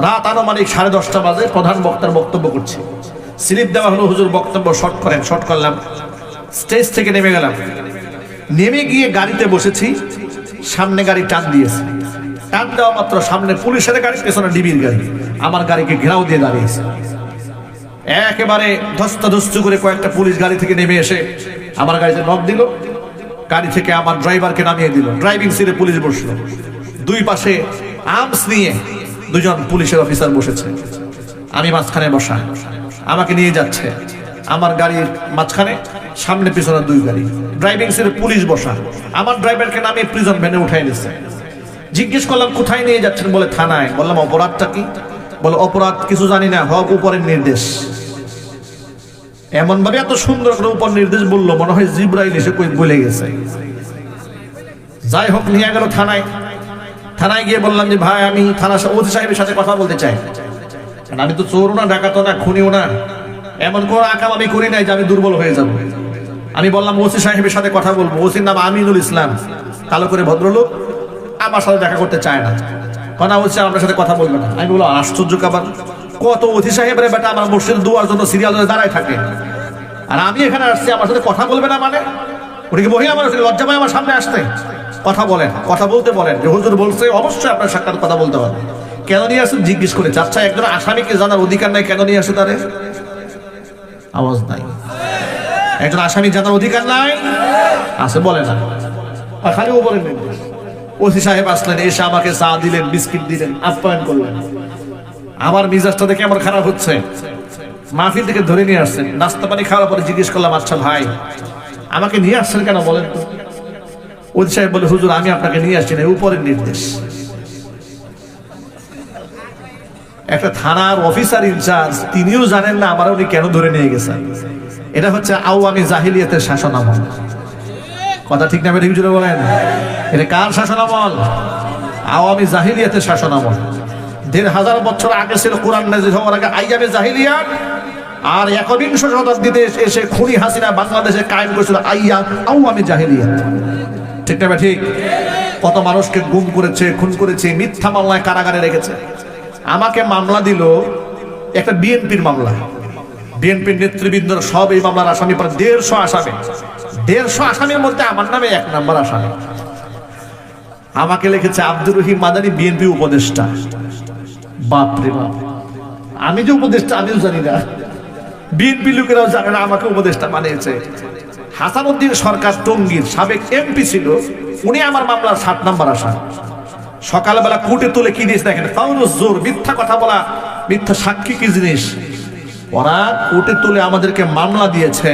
রাত আনুমানিক 10:30 বাজে প্রধান বক্তার বক্তব্য করছি। স্লিপ দেওয়া হলো, হুজুর বক্তব্য শর্ট করেন। শর্ট করলাম, স্টেজ থেকে নেমে গেলাম। নেমে গিয়ে গাড়িতে বসেছি, সামনে গাড়ি টান দিয়েছে। টান দেওয়া মাত্র সামনে পুলিশের গাড়ি, পেছনে ডিবির গাড়ি আমার গাড়িকে ঘেরাও দিয়ে দাঁড়িয়েছে। একেবারে ধস্তাধস্তি করে কয়েকটা পুলিশ গাড়ি থেকে নেমে এসে আমার গাড়িতে নক দিল। গাড়ি থেকে আমার ড্রাইভারকে নামিয়ে দিল। ড্রাইভিং সিটে পুলিশ বসলো, দুই পাশে আর্মস নিয়ে 2জন পুলিশের অফিসার বসেছে, আমি মাঝখানে বসা। আমাকে নিয়ে যাচ্ছে, আমার গাড়ির মাঝখানে, সামনে পিছনে 2 গাড়ি, ড্রাইভিং সিটে পুলিশ বসা। আমার ড্রাইভারকে নামিয়ে প্রিজন ভ্যানে উঠাই নিচ্ছে। জিজ্ঞেস করলাম কোথায় নিয়ে যাচ্ছেন? বলে থানায়। বললাম অপরাধটা কি? বলে অপরাধ কিছু জানি না, হক উপরের নির্দেশ। এমন ভাবে এত সুন্দর করে উপর নির্দেশ বললো, মনে হয় জিব্রাইল এসে কই বলে গেছে। যাই হোক, নিয়ে গেল থানায়। থানায় গিয়ে বললাম যে ভাই, আমি থানা ওসি সাহেবের সাথে কথা বলতে চাই। কারণ আমি তো চোরও না, ডাকাতও না, খুনিও না, এমন কোনো আকাম আমি করি নাই যে আমি দুর্বল হয়ে যাব। আমি বললাম ওসি সাহেবের সাথে কথা বলবো। ওসির নাম আমিনুল ইসলাম, কালো করে ভদ্রলোক, আমার সাথে দেখা করতে চায় না। কারণ ওসি আপনার সাথে কথা বলবে না। আমি বললাম আশ্চর্য কাবার, কত ওসি সাহেবের বেটা আমার মসজিদে দুয়ার জন্য সিরিয়াল ধরে দাঁড়ায় থাকে, আর আমি এখানে আসছি আমার সাথে কথা বলবে না? মানে উনি কি মহিলা মানুষ? লজ্জা পায় আমার সামনে আসতে? কথা বলেন, কথা বলতে বলেন। যে হুজুর বলছে অবশ্যই আপনার সাক্ষাৎ কথা বলতে হবে। কেন নিয়ে আসেন জিজ্ঞেস করে। আচ্ছা, একজন আসামিকে জানার অধিকার নাই, কেন নিয়ে আসে তারে? আওয়াজ নাই। একজন আসামি জানার অধিকার নাই? আছে, বলে না, খালি ও বলেন। ওসি সাহেব আসলেন, এসে আমাকে চা দিলেন, বিস্কিট দিলেন, আপ্যায়ন করলেন। আমার মিজাজটা দেখে আমার খারাপ হচ্ছে। মাহফিল থেকে ধরে নিয়ে আসছেন, নাস্তা পানি খাওয়ার পরে জিজ্ঞেস করলাম, আচ্ছা ভাই আমাকে নিয়ে আসছেন কেন বলেন তো? ওসি সাহেব বলে, হুজুর আমি আপনাকে নিয়ে আসছি না, উপরের নির্দেশ। একটা থানার অফিসার ইনচার্জ, তিনিও জানেন না আমার উনি কেন ধরে নিয়ে গেছেন। এটা হচ্ছে আওয়ামী জাহিলিয়াতের শাসনামল। কথা ঠিক না ঠিক জুড়ে বলেন? এটা কার শাসনামল? আওয়ামী জাহিলিয়াতের শাসনামল। 1500 বছর আগে ছিল কোরআন নাযিল হওয়ার আগে আইয়ামে জাহিলিয়াত, আর 21 শতাব্দীতে এসে খুনি হাসিনা বাংলাদেশে কায়েম করেছিল আওয়ামী জাহিলিয়াত। ঠিক না ঠিক? কত মানুষকে গুম করেছে, খুন করেছে, মিথ্যা মামলায় কারাগারে রেখেছে। আমাকে মামলা দিল একটা বিএনপির মামলা। বিএনপির নেতৃবৃন্দর সব এই মামলার আসামি, প্রায় 150 আসামি। 150 আসামির মধ্যে আমার নামে 1 নম্বর আসামি। আমাকে লিখেছে আব্দুর রহিম মাদানী, বিএনপি উপদেষ্টা। বাপরে বাপ, আমি যে উপদেষ্টা আমিও জানি না, বিএনপি লোকেরাও জানে না আমাকে উপদেষ্টা বানিয়েছে। হাসানুদ্দিন সরকার টঙ্গীর সাবেক এমপি ছিল, উনি আমার মামলার 7 নম্বর আসামি। সকালবেলা কোর্টে তুলে কি দিয়েছে দেখেন, কাউনুস জোর, মিথ্যা কথা বলা, মিথ্যা সাক্ষী কি জিনিস। ওরা কোর্টে তুলে আমাদেরকে মামলা দিয়েছে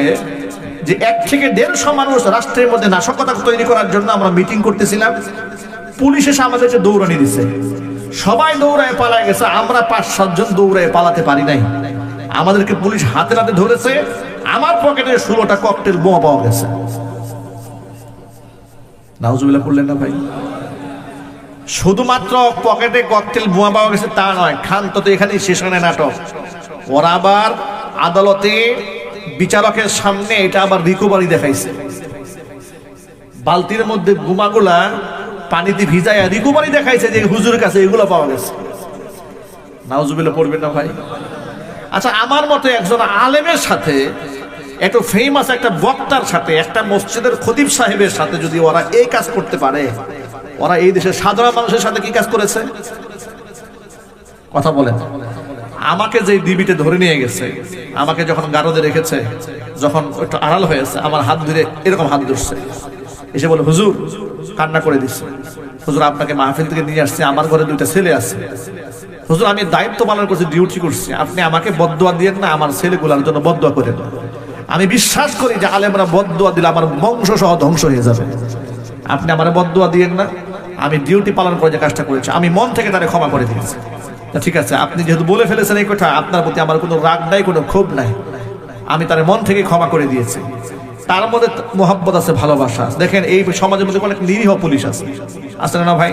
যে 1 থেকে 150 মানুষ রাষ্ট্রের মধ্যে নাশকতা তৈরি করার জন্য আমরা মিটিং করতেছিলাম, পুলিশ এসে আমাদেরকে দৌড়ানি দিছে, সবাই দৌড়ায় পালায় গেছে, আমরা 5-7 জন দৌড়ায় পালাতে পারি নাই। আমাদেরকে পুলিশ হাতে নাতে ধরেছে, আমার পকেটে 16টা ককটেল বোমা পাওয়া গেছে। নাউজুবিল্লাহ করলেন না ভাই? শুধুমাত্র পকেটে ককটেল বোমা পাওয়া গেছে তা নয়, ক্ষান্ত তো এখানেই শেষ হয় না নাটক। ওরা আবার আদালতে বিচারকের সামনে এটা আবার রিকভারি দেখাইছে, বালতির মধ্যে বোমাগুলা পানিতে ভিজাইয়া রিকভারি দেখাইছে যে হুজুরের কাছে এগুলো পাওয়া গেছে। নাউজুবিল্লাহ পড়বেন না ভাই? আচ্ছা, আমার মতো একজন আলেমের সাথে, একটু ফেমাস একটা বক্তার সাথে, একটা মসজিদের খতিব সাহেবের সাথে যদি ওরা এই কাজ করতে পারে, ওরা এই দেশের সাধারণ মানুষের সাথে কি কাজ করেছে? কথা বলেন। আমাকে যে ডিবিতে ধরে নিয়ে গেছে, আমাকে যখন গারদে রেখেছে, যখন একটু আড়াল হয়েছে, আমার হাত ধরে এরকম হাত ধরছে, এসে বলে হুজুর, কান্না করে দিচ্ছে, হুজুর আপনাকে মাহফিল থেকে নিয়ে আসছে, আমার ঘরে 2টা ছেলে আছে, হুজুর আমি দায়িত্ব পালন করছি, ডিউটি করছি, আপনি আমাকে বদদোয়া দিয়েন না, আমার ছেলেগুলোর জন্য বদদোয়া করেন। আমি বিশ্বাস করি যে আলেমরা বদদোয়া দিলে আমার বংশ সহ ধ্বংস হয়ে যাবে, আপনি আমার বদদোয়া দিয়েন না, আমি ডিউটি পালন করে যে কাজটা করেছি, আমি মন থেকে তারে ক্ষমা করে দিয়েছি। ঠিক আছে, আপনি যেহেতু বলে ফেলেছেন এই কথা, আপনার প্রতি আমার কোনো রাগ নাই, কোনো ক্ষোভ নাই, আমি তার মন থেকে ক্ষমা করে দিয়েছি। তার মধ্যে মোহাব্বত আছে, ভালোবাসা। দেখেন এই সমাজের মধ্যে অনেক নিরীহ পুলিশ আছে, আছে না ভাই?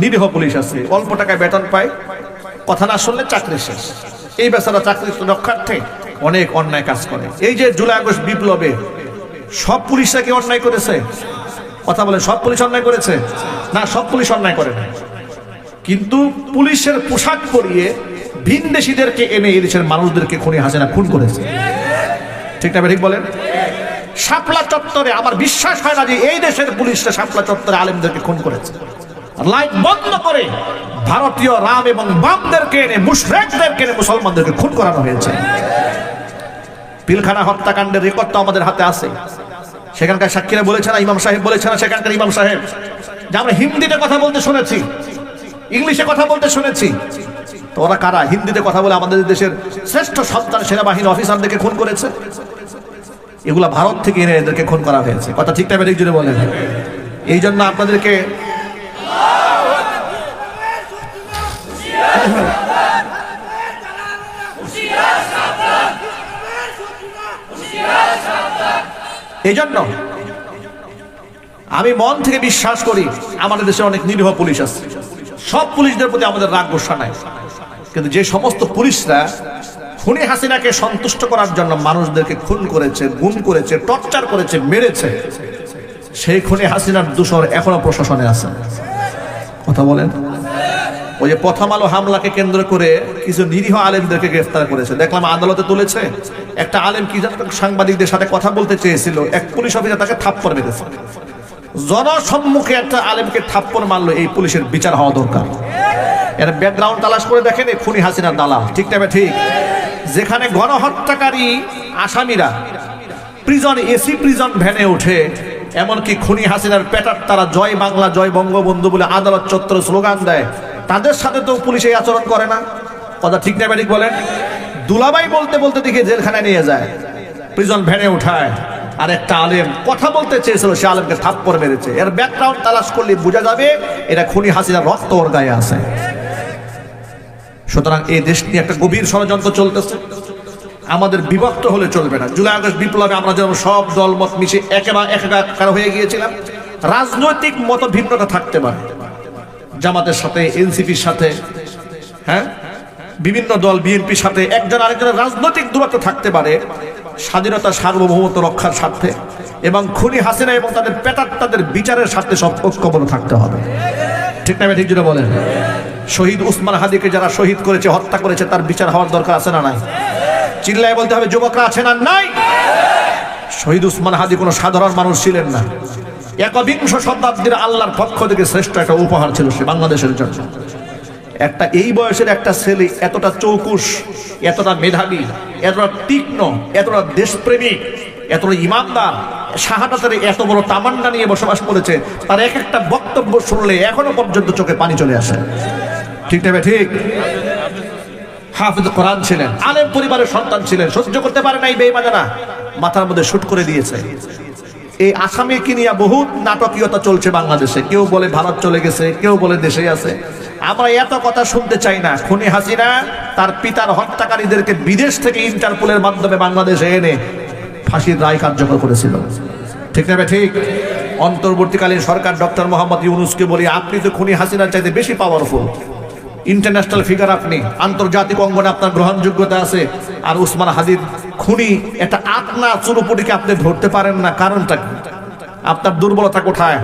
নিরীহ পুলিশ আছে, অল্প টাকায় বেতন পায়, কথা না শুনলে চাকরি শেষ। এই বেচারা চাকরি রক্ষার্থে অনেক অন্যায় কাজ করে। এই যে জুলাই আগস্ট বিপ্লবে সব পুলিশরা কি অন্যায় করেছে? কথা বলে, সব পুলিশ অন্যায় করেছে না? সব পুলিশ অন্যায় করে না, কিন্তু পুলিশের পোশাক পরিয়ে ভিনদেশীদেরকে এনে এই দেশের মানুষদেরকে খুনি হাসিনা খুন করেছে। ঠিক না? ঠিক বলেন। শাপলা চত্বরে আমার বিশ্বাস হয় না যে এই দেশের পুলিশরা শাপলা চত্বরে আলেমদেরকে খুন করেছে। লাইট বন্ধ করে ভারতীয় রাম এবং বামদেরকে এনে, মুশরিকদেরকে এনে মুসলমানদেরকে খুন করানো হয়েছে। পিলখানা হত্যাকাণ্ডের রেকর্ড তো আমাদের হাতে আছে। সেখানকার সাক্ষীরা বলেছে না, ইমাম সাহেব বলেছে না, সেখানকার ইমাম সাহেব, যে আমরা হিন্দিতে কথা বলতে শুনেছি, ইংলিশে কথা বলতে শুনেছি। তো ওরা কারা? হিন্দিতে কথা বলে আমাদের দেশের শ্রেষ্ঠ সন্তান সেনাবাহিনী অফিসারদেরকে খুন করেছে। এগুলা ভারত থেকে এনে এদেরকে খুন করা হয়েছে। কথা ঠিক টাইমে ঠিক জুড়ে বলেন। এই জন্য আপনাদেরকে এই জন্য আমি মন থেকে বিশ্বাস করি আমাদের দেশে অনেক নিরীহ পুলিশ আছে। সব পুলিশদের প্রতি আমাদের রাগ গোসা নাই, কিন্তু যে সমস্ত পুলিশরা খুনি হাসিনাকে সন্তুষ্ট করার জন্য মানুষদেরকে খুন করেছে, গুম করেছে, টর্চার করেছে, মেরেছে, সেই খুনি হাসিনার দোষর এখনো প্রশাসনে আছে। কথা বলেন। ওই যে প্রথম আলো হামলাকে কেন্দ্র করে কিছু নিরীহ আলেমদেরকে গ্রেফতার করেছে, দেখলাম আদালতে তুলেছে। একটা আলেম কি জানো, সাংবাদিকদের সাথে কথা বলতে চেয়েছিল, এক পুলিশ অফিসার তাকে থাপ্পড় মেরেছে। জনসম্মুখে একটা আলেমকে থাপ্পড় মারলো, এই পুলিশের বিচার হওয়া দরকার। এর ব্যাকগ্রাউন্ড তালাশ করে দেখেন, এই খুনি হাসিনার দালাল। ঠিক না ঠিক? যেখানে গণহত্যাকারী আসামিরা প্রিজন, এসি প্রিজন ভ্যানে উঠে, এমনকি খুনি হাসিনার পেটার তারা জয় বাংলা জয় বঙ্গবন্ধু বলে আদালত চত্বরে স্লোগান দেয়, তাদের সাথে তো পুলিশ এই আচরণ করে না। কথা ঠিক না ঠিক বলেন? দুলাভাই বলতে বলতে দেখে জেলখানায় নিয়ে যায়, প্রিজন ভ্যানে উঠায়, আর একটা আলেম কথা বলতে চেয়েছিল, সে আলেমকে থাপ্পড় মেরেছে। এর ব্যাকগ্রাউন্ড তালাশ করলে বোঝা যাবে এটা খুনি হাসিনার রক্ত ওর গায়ে আছে। সুতরাং এই দেশ নিয়ে একটা গভীর ষড়যন্ত্র চলতেছে, আমাদের বিভক্ত হলে চলবে না। জুলাই আগস্ট বিপ্লবে আমরা যেমন সব দলমত মিশে একাকার হয়ে গিয়েছিলাম, রাজনৈতিক মত ভিন্নতা থাকতে পারে, জামাতের সাথে, এনসিপির সাথে, হ্যাঁ, বিভিন্ন দল, বিএনপির সাথে একজন আরেকজনের রাজনৈতিক দূরত্ব থাকতে পারে, স্বাধীনতা সার্বভৌমত্ব রক্ষার স্বার্থে এবং খুনি হাসিনা এবং তাদের পেটাত্তাদের বিচারের স্বার্থে সব ঐক্যবদ্ধ থাকতে হবে। ঠিক না ঠিক যেটা বলেন? শহীদ উসমান হাদিকে যারা শহীদ করেছে, হত্যা করেছে, তার বিচার হওয়ার দরকার আছে না নাই? চিল্লায় বলতে হবে, যুবকরা আছে না নাই? শহীদ উসমান হাদি কোনো সাধারণ মানুষ ছিলেন না, একবিংশ শতাব্দীর আল্লাহর পক্ষ থেকে শ্রেষ্ঠ একটা উপহার ছিল সে বাংলাদেশের জন্য। একটা এই বয়সের একটা ছেলে এতটা চৌকুশ, এতটা মেধাবী, এতটা তীক্ষ্ণ, এতটা দেশপ্রেমিক, এতটা ইমানদার, শাহাদাতের এত বড় তামান্না নিয়ে বসবাস করেছে। তার এক একটা বক্তব্য শুনলে এখনো পর্যন্ত চোখে পানি চলে আসে। ঠিক না ঠিক? হাফিজ কোরআন ছিলেন, আলেম পরিবারের সন্তান ছিলেন, সহ্য করতে পারে নাই বেঈমানেরা, মাথার মধ্যে শুট করে দিয়েছে। এই আসামিকে নিয়ে বহুত নাটকীয়তা চলছে বাংলাদেশে। কেউ বলে ভারত চলে গেছে, কেউ বলে দেশে আছে। আমরা এত কথা শুনতে চাই না। খুনি হাসিনা তার পিতার হত্যাকারীদেরকে বিদেশ থেকে ইন্টারপোলের মাধ্যমে বাংলাদেশে এনে ফাঁসির রায় কার্যকর করেছিল। ঠিক না ঠিক? অন্তর্বর্তীকালীন সরকার ডক্টর মোহাম্মদ ইউনূসকে বলি, আপনি তো খুনি হাসিনার চাইতে বেশি পাওয়ারফুল, ইন্টারন্যাশনাল ফিগার, আপনি আন্তর্জাতিক অঙ্গনে আপনার গ্রহণযোগ্যতা আছে। আর উসমান হাদির খুনি একটা আকনা চুরুপুটিকে আপনি ধরতে পারেন না, কারণটা কি? আপনার দুর্বলতা কোথায়?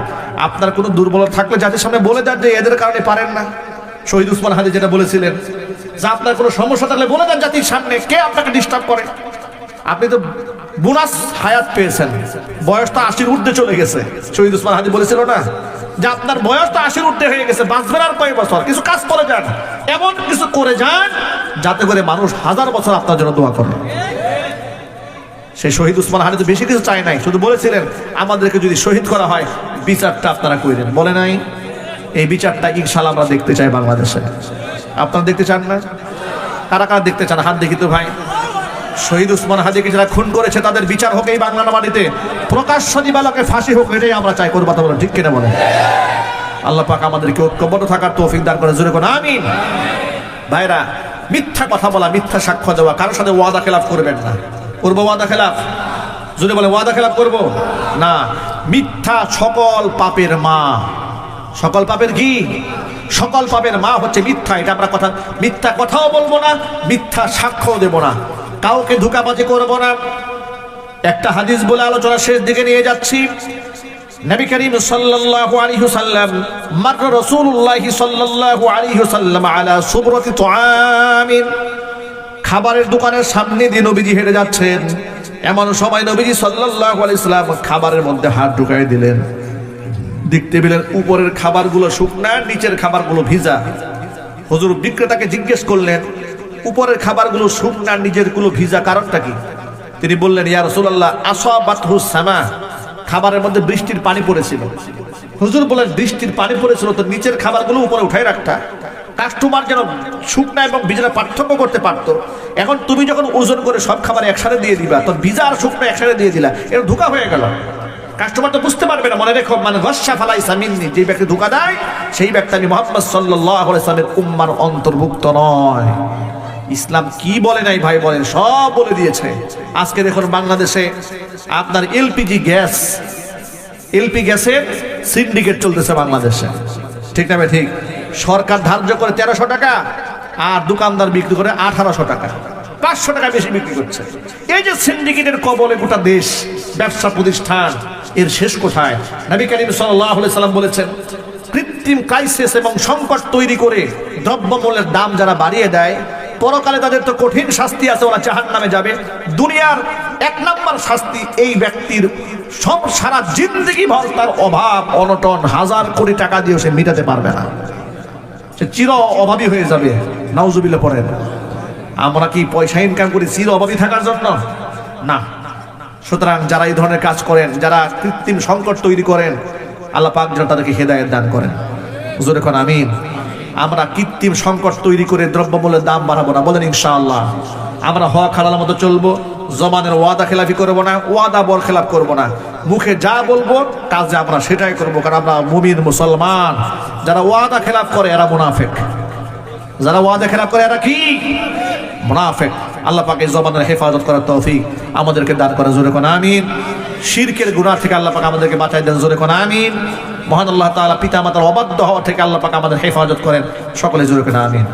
আপনার কোনো দুর্বলতা থাকলে জাতির সামনে বলে দেন যে এদের কারণে পারেন না। শহীদ উসমান হাদি যেটা বলেছিলেন যে আপনার কোনো সমস্যা থাকলে বলে দেন জাতির সামনে, কে আপনাকে ডিস্টার্ব করে? আপনি তো বোনাস হায়াত পেয়েছেন, বয়সটা 80-র ঊর্ধ্বে চলে গেছে। শহীদ উসমান হাদি বলেছিল না যে আপনার বয়সটা 80-র ঊর্ধ্বে হয়ে গেছে, বাঁচবেন আর কয়েক বছর, কিছু কাজ করে যান, এমন কিছু করে যান যাতে করে মানুষ 1000 বছর আপনার জন্য দোয়া করে। সেই শহীদ উসমান হাদি তো বেশি কিছু চায় নাই, শুধু বলেছিলেন আমাদেরকে যদি শহীদ করা হয় বিচারটা আপনারা কইরেন, বলে নাই? এই বিচারটা ইনশাআল্লাহ আমরা দেখতে চাই বাংলাদেশে। আপনারা দেখতে চান না? কারা কারা দেখতে চান? হাত দেখি তো ভাই। শহীদ উসমান হাদিকে যারা খুন করেছে তাদের বিচার হোক এই বাংলার মাটিতে, প্রকাশ্য দিবালোকে ফাঁসি হোক, এটাই আমরা চাই। করবো কথা বলেন, ঠিক কিনা বলেন? আল্লাহ পাক আমাদেরকে ঐক্যবদ্ধ থাকার তৌফিক দান করে, জোরে কোন আমিন। ভাইরা, মিথ্যা কথা বলা, মিথ্যা সাক্ষ্য দেওয়া, কারোর সাথে ওয়াদা খেলাফ করবেন না। করবো ওয়াদা খেলাফ? জোরে বলে, ওয়াদা খেলাফ করবো না। মিথ্যা সকল পাপের মা। সকল পাপের কি? সকল পাপের মা হচ্ছে মিথ্যা। এটা আমরা কথা, মিথ্যা কথাও বলবো না, মিথ্যা সাক্ষ্য দেব না, কাউকে ধোঁকাবাজি করবো না। একটা হাদিস বলে আলোচনা শেষ দিকে নিয়ে যাচ্ছি। নবী করিম সাল্লাল্লাহু আলাইহি ওয়াসাল্লাম, মাররা রাসূলুল্লাহ সাল্লাল্লাহু আলাইহি ওয়াসাল্লাম আলা সুবরাতি তুআমিন, খাবারের দোকানের সামনে দিয়ে নবীজি হেঁটে যাচ্ছেন। এমন সময় নবীজি সাল্লাল্লাহু আলাইহি ওয়াসাল্লাম খাবারের মধ্যে হাত ঢুকাই দিলেন। দেখতে পেলেন উপরের খাবারগুলো শুকনা, নিচের খাবারগুলো ভিজা। হুজুর বিক্রেতাকে জিজ্ঞেস করলেন, উপরের খাবারগুলো শুকনা, নিচেরগুলো ভিজা, কারণটা কি? তিনি বললেন, ইয়া রাসূলুল্লাহ, আসাবাতহু সামা, খাবারের মধ্যে বৃষ্টির পানি পড়েছিল। হুজুর বলেন, বৃষ্টির পানি পড়েছিল তো নিচের খাবারগুলো উপরে উঠাই রাখতা, কাস্টমার যেন শুকনা এবং ভিজা পার্থক্য করতে পারতো। এখন তুমি যখন ওজন করে সব খাবার একসাথে দিয়ে দিবা, তো ভিজা আর শুকনা একসাথে দিয়ে দিলা, এটা ধোঁকা হয়ে গেল। কাস্টমার তো বুঝতে পারবে না। মনে রেখো, মানে গশা ফালাইসা মিন্নি, যে ব্যক্তি ধোঁকা দেয় সেই ব্যক্তি আমি মুহাম্মদ সাল্লাল্লাহু আলাইহি ওয়াসাল্লামের উম্মার অন্তর্ভুক্ত নয়। ইসলাম কি বলে নাই ভাই বলেন, সব বলে দিয়েছে। আজকে দেখুন বাংলাদেশে আপনার এলপিজি গ্যাস, এলপি গ্যাসের সিন্ডিকেট চলতেছে বাংলাদেশে। ঠিক না? ঠিক। সরকার ধার্য করে 1300 টাকা, আর দোকানদার বিক্রি করে 1800 টাকা, 500 টাকা বেশি বিক্রি করছে। এই যে সিন্ডিকেটের কবলে গোটা দেশ, ব্যবসা প্রতিষ্ঠান, এর শেষ কোথায়? নবী করিম সাল্লাল্লাহু আলাইহি ওয়াসাল্লাম বলেছেন, কৃত্রিম ক্রাইসিস এবং সংকট তৈরি করে দ্রব্যমূল্যের দাম যারা বাড়িয়ে দেয়, পরকালে তাদের তো কঠিন শাস্তি আছে, ওরা জাহান্নামে যাবে। দুনিয়ার 1 নম্বর শাস্তি এই ব্যক্তির সারা জিন্দেগি ভর তার অভাব অনটন 1000 কোটি টাকা দিয়ে সে মিটাতে পারবে না, সে চির অভাবী হয়ে যাবে। নাউজুবিল্লাহ পড়েন। আমরা কি পয়সা ইনকাম করি চির অভাবী থাকার জন্য? না। সুতরাং যারা এই ধরনের কাজ করেন, যারা কৃত্রিম সংকট তৈরি করেন, আল্লাহ পাক যেন তাদেরকে হেদায়েত দান করেন। হুজুর এখন আমিন। আমরা কৃত্রিম সংকট তৈরি করে দ্রব্যমূল্যের দাম বাড়াবো না, বলেন ইনশাআল্লাহ। আমরা হক হালাল মতো চলবো, জমানের ওয়াদা খেলাফি করবো না, ওয়াদা বর খেলাফ করবো না। মুখে যা বলবো কাজে আমরা সেটাই করবো, কারণ আমরা মুমিন মুসলমান। যারা ওয়াদা খেলাফ করে এরা মুনাফিক, যারা ওয়াদা খেলাফ করে এরা কি? মুনাফিক। আল্লাহ পাক এই জবানের হেফাজত করার তৌফিক আমাদেরকে দান করেন, জোরে কোন আমিন। শিরকের গুনাহ থেকে আল্লাহ পাক আমাদেরকে বাঁচাই দেন, জোরে কোন আমিন। মহান আল্লাহ তাআলা পিতা মাতার অবাধ্য হওয়া থেকে আল্লাহ পাক আমাদের হেফাজত করেন, সকলে জোরে কোন আমিন।